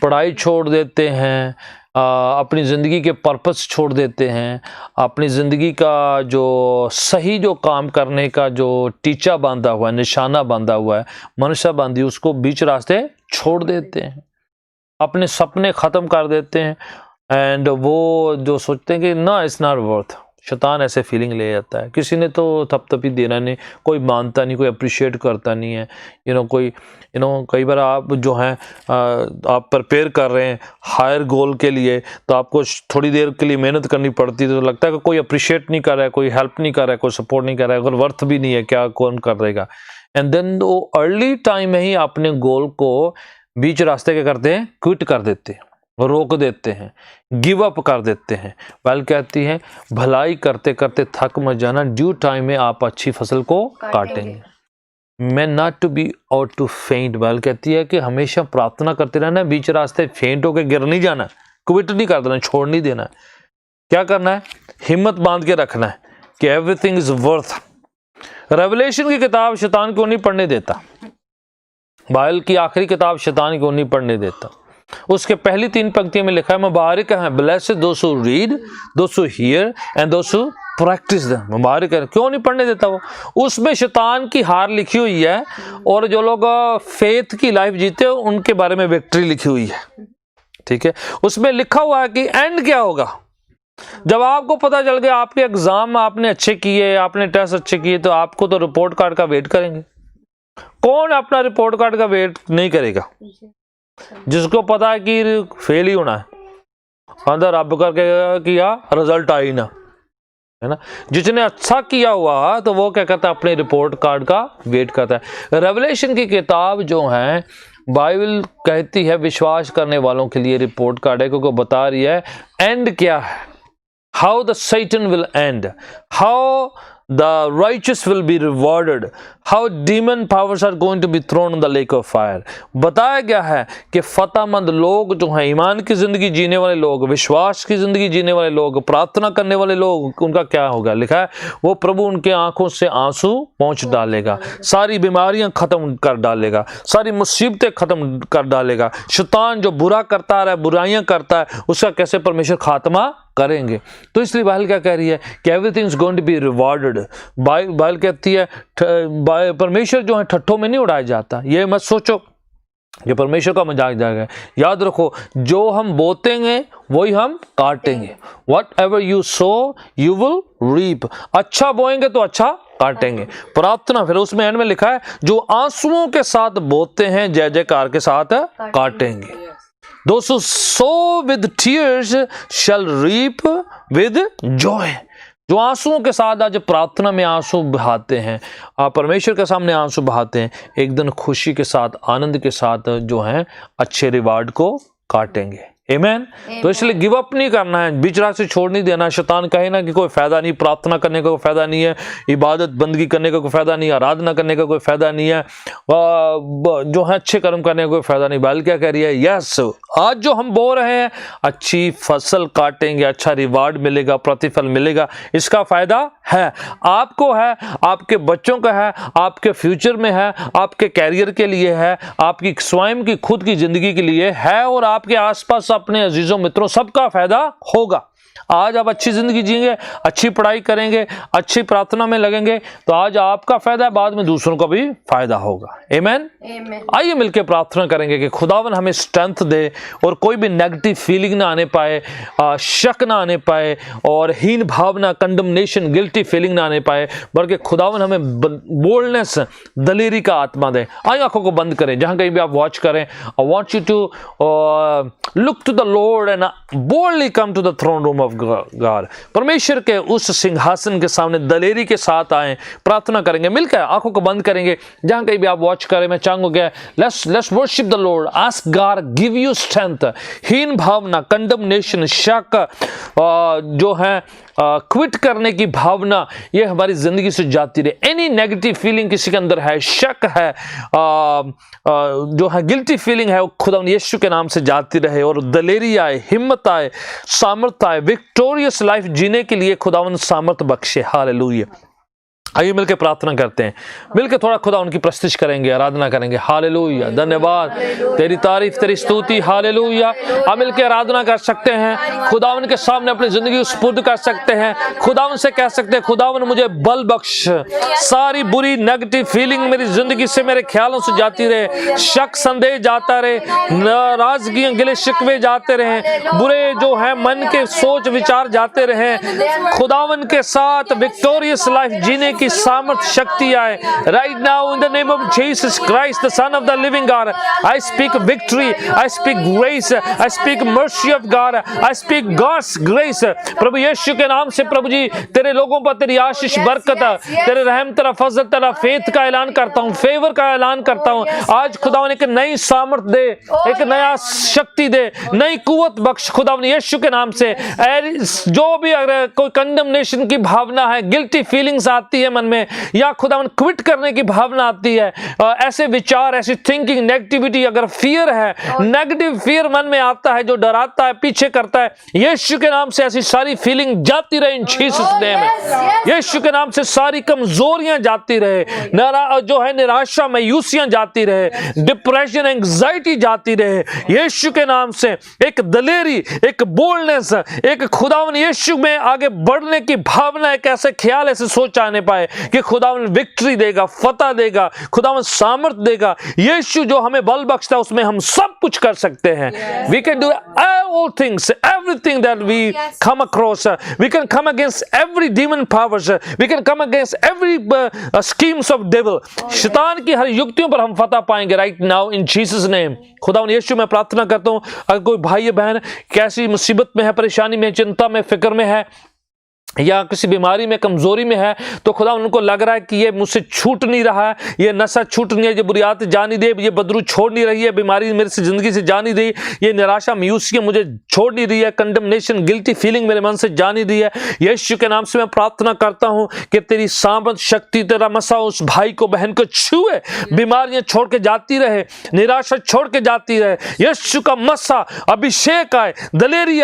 Speaker 4: पढ़ाई छोड़ देते हैं, अपनी ज़िंदगी के पर्पस छोड़ देते हैं, अपनी ज़िंदगी का जो सही जो काम करने का जो टीचा बांधा हुआ है, निशाना बांधा हुआ है, मनुष्य बांधी, उसको बीच रास्ते छोड़ देते हैं, अपने सपने ख़त्म कर देते हैं। एंड वो जो सोचते हैं कि ना इट्स नॉट वर्थ, शैतान ऐसे फीलिंग ले जाता है। किसी ने तो थपथपी देना नहीं, कोई मानता नहीं, कोई अप्रिशिएट करता नहीं है, कई बार आप जो हैं आप प्रिपेयर कर रहे हैं हायर गोल के लिए, तो आपको थोड़ी देर के लिए मेहनत करनी पड़ती है, तो लगता है कि कोई अप्रिशिएट नहीं कर रहा है, कोई हेल्प नहीं कर रहा है, कोई सपोर्ट नहीं कर रहा है, अगर वर्थ भी नहीं है क्या कौन कर देगा। एंड देन वो अर्ली टाइम में ही अपने गोल को बीच रास्ते क्या करते हैं, क्विट कर देते हैं, रोक देते हैं, गिव अप कर देते हैं। बाइबल कहती है भलाई करते करते थक मत जाना, ड्यू टाइम में आप अच्छी फसल को काटेंगे। मैं नॉट टू बी और टू फेंट, बाइबल कहती है कि हमेशा प्रार्थना करते रहना, बीच रास्ते फेंट होकर गिर नहीं जाना, क्विट नहीं कर देना, छोड़ नहीं देना। क्या करना है, हिम्मत बांध के रखना है कि एवरीथिंग इज वर्थ। रेवलेशन की किताब शैतान को नहीं पढ़ने देता, बाइबल की आखिरी किताब शैतान को नहीं पढ़ने देता। उसके पहली 3 पंक्तियों में लिखा है मुबारक है blessed those who read, those who hear and those who practise them. मुबारक है, क्यों नहीं पढ़ने देता वो? उसमें शैतान की हार लिखी हुई है, और जो लोग फेथ की लाइफ जीते हैं उनके बारे में विक्ट्री लिखी हुई है, ठीक है। उसमें लिखा हुआ है कि एंड क्या होगा, जब आपको पता चल गया आपके एग्जाम आपने अच्छे किए, आपने टेस्ट अच्छे किए, तो आपको तो रिपोर्ट कार्ड का वेट करेंगे। कौन अपना रिपोर्ट कार्ड का वेट नहीं करेगा? जिसको पता है कि फेल ही होना है, अंदर रब करके किया रिजल्ट आई ना, है ना। जिसने अच्छा किया हुआ तो वो क्या करता है, अपने रिपोर्ट कार्ड का वेट करता है। रेवलेशन की किताब जो है, बाइबल कहती है विश्वास करने वालों के लिए रिपोर्ट कार्ड है, क्योंकि बता रही है एंड क्या है, how the Satan will end, how the righteous will be rewarded, how demon powers are going to be thrown in the lake of fire। बताया गया है कि फतेहमंद लोग जो हैं, ईमान की जिंदगी जीने वाले लोग, विश्वास की जिंदगी जीने वाले लोग, प्रार्थना करने वाले लोग, उनका क्या होगा, लिखा है वो प्रभु उनके आंखों से आंसू पहुंच डालेगा, सारी बीमारियां खत्म कर डालेगा, सारी मुसीबतें खत्म कर डालेगा। शैतान जो बुरा करता है, बुराइयां करता है, उसका कैसे परमेश्वर खात्मा करेंगे। तो इसलिए बाइबल क्या कह रही है कि everything is going to be rewarded. Bible कहती है परमेश्वर जो है ठट्ठों में नहीं उड़ाया जाता। ये मत सोचो ये परमेश्वर का मजाक जाएगा। याद रखो, जो हम बोतेंगे वही हम काटेंगे। Whatever you sow you will reap. अच्छा बोएंगे तो अच्छा काटेंगे। प्रार्थना फिर उसमें एंड में लिखा है जो आंसुओं के साथ बोते हैं जय जयकार के साथ काटेंगे। Those who sow with tears shall reap with joy। जो आंसुओं के साथ आज प्रार्थना में आंसू बहाते हैं, परमेश्वर के सामने आंसू बहाते हैं, एक दिन खुशी के साथ, आनंद के साथ जो है अच्छे रिवार्ड को काटेंगे। आमीन। तो इसलिए गिव अप नहीं करना है, बीच रास्ते छोड़ नहीं देना। शैतान कहे ना कि कोई फायदा नहीं, प्रार्थना करने का कोई फायदा नहीं है, इबादत बंदगी करने का कोई फायदा नहीं है, आराधना करने का कोई फायदा नहीं है, जो है अच्छे कर्म करने का कोई फायदा नहीं। बाइबल क्या कह रही है, यस आज जो हम बो रहे हैं अच्छी फसल काटेंगे, अच्छा रिवार्ड मिलेगा, प्रतिफल मिलेगा। इसका फायदा है, आपको है, आपके बच्चों का है, आपके फ्यूचर में है, आपके कैरियर के लिए है, आपकी स्वयं की खुद की जिंदगी के लिए है, और आपके आसपास अपने अजीजों मित्रों सबका फायदा होगा। आज आप अच्छी जिंदगी जिएंगे, अच्छी पढ़ाई करेंगे, अच्छी प्रार्थना में लगेंगे, तो आज आपका फायदा है, बाद में दूसरों का भी फायदा होगा। आमीन। आइए मिलकर प्रार्थना करेंगे कि खुदावन हमें स्ट्रेंथ दे और कोई भी नेगेटिव फीलिंग ना आने पाए, शक ना आने पाए, और हीन भावना, कंडमनेशन, गिल्टी फीलिंग ना आने पाए, बल्कि खुदावन हमें बोल्डनेस, दलेरी का आत्मा दे। आइए आंखों को बंद करें, जहां कहीं भी आप वॉच करें। I want you to look to the Lord and boldly come to the throne room of God. परमेश्वर के उस सिंहासन के सामने दलेरी के साथ आए, प्रार्थना करेंगे मिलकर, आंखों को बंद करेंगे, जहां कहीं भी आप वॉच करें। मैं चाहूंगा let's worship the Lord, ask God give you strength. हीन भावना, कंडमनेशन, शक, जो है क्विट करने की भावना ये हमारी ज़िंदगी से जाती रहे। एनी नेगेटिव फीलिंग किसी के अंदर है, शक है, जो है गिल्टी फीलिंग है, वो खुदा यीशु के नाम से जाती रहे और दलेरी आए, हिम्मत आए, सामर्थ आए, विक्टोरियस लाइफ जीने के लिए खुदावन सामर्थ बख्शे। हालेलुया। आइए मिलकर प्रार्थना करते हैं, मिलकर थोड़ा खुदा उनकी प्रस्तुति करेंगे, आराधना करेंगे। हालेलुया, धन्यवाद, तेरी तारीफ, तेरी स्तुति। हालेलुया। हम मिलकर आराधना कर सकते हैं, खुदावन के सामने अपनी जिंदगी सुपुर्द कर सकते हैं, खुदावन से कह सकते हैं, खुदावन मुझे बल बख्श, सारी बुरी नेगेटिव फीलिंग मेरी जिंदगी से, मेरे ख्यालों से जाती रहे, शक संदेह जाता रहे, नाराजगियां गिले शिकवे जाते रहे, बुरे जो है मन के सोच विचार जाते रहे। खुदावन के साथ विक्टोरियस लाइफ जीने की सामर्थ शक्ति आए। Right now in the name of Jesus Christ the son of the living God, I speak victory, I speak grace, I speak mercy of God, I speak God's grace. प्रभु यीशु के नाम से प्रभु जी तेरे लोगों पर तेरी आशीष, बरकत, तेरे रहम, तेरा फजल, तेरा फेथ का ऐलान करता हूँ, फेवर का ऐलान करता हूँ। आज खुदावन एक नई सामर्थ दे, एक नया शक्ति दे, नई कुवत बख्श खुदावन यीशु के नाम से। जो भी अगर कोई कंडमनेशन की भावना है, गिल्टी फीलिंग्स आती है मन में, या खुदावन क्विट करने की भावना आती है, ऐसे विचार, ऐसी थिंकिंग, नेगेटिविटी, अगर फियर है, नेगेटिव फियर मन में आता है जो डराता है, पीछे करता है, यीशु के नाम से ऐसी सारी फीलिंग जाती रहे इन जीसस नेम में। यीशु के नाम से सारी कमजोरियां जाती रहे, जो है निराशा, मायूसियां जाती रहे, डिप्रेशन, एंग्जाइटी जाती रहे। यीशु के नाम से एक दलेरी, एक बोल्डनेस, एक खुदावन यीशु में आगे बढ़ने की भावना, एक ऐसे ख्याल, ऐसे सोच आने पाए कि खुदावन विक्ट्री देगा, फतह देगा, खुदावन सामर्थ देगा। यीशु जो हमें बल बख्शता है उसमें हम सब कुछ कर सकते हैं। We can do all things, everything that we come across. We can come against every demon powers. We can come against every schemes of devil. शैतान की हर युक्तियों पर हम फतह पाएंगे right now in Jesus name. खुदावन यीशु मैं प्रार्थना करता हूँ, अगर कोई भाई बहन कैसी मुसीबत में है, परेशानी में, चिंता में, फिक्र में है, या किसी बीमारी में, कमजोरी में है, तो खुदा उनको लग रहा है कि ये मुझसे छूट नहीं रहा है, ये नशा छूट नहीं है, ये बुरी आदत जा नहीं दे, ये बदरू छोड़ नहीं रही है, बीमारी मेरे से जिंदगी से जा नहीं रही, ये निराशा, मायूसी मुझे छोड़ नहीं रही है, कंडमनेशन, गिल्टी फीलिंग मेरे मन से जा नहीं रही है। यीशु के नाम से मैं प्रार्थना करता हूं कि तेरी सामर्थ शक्ति, तेरा मसा उस भाई को, बहन को छुए, बीमारियां छोड़ के जाती रहे, निराशा छोड़ के जाती रहे। यीशु का मसा, अभिषेक आए, दलेरी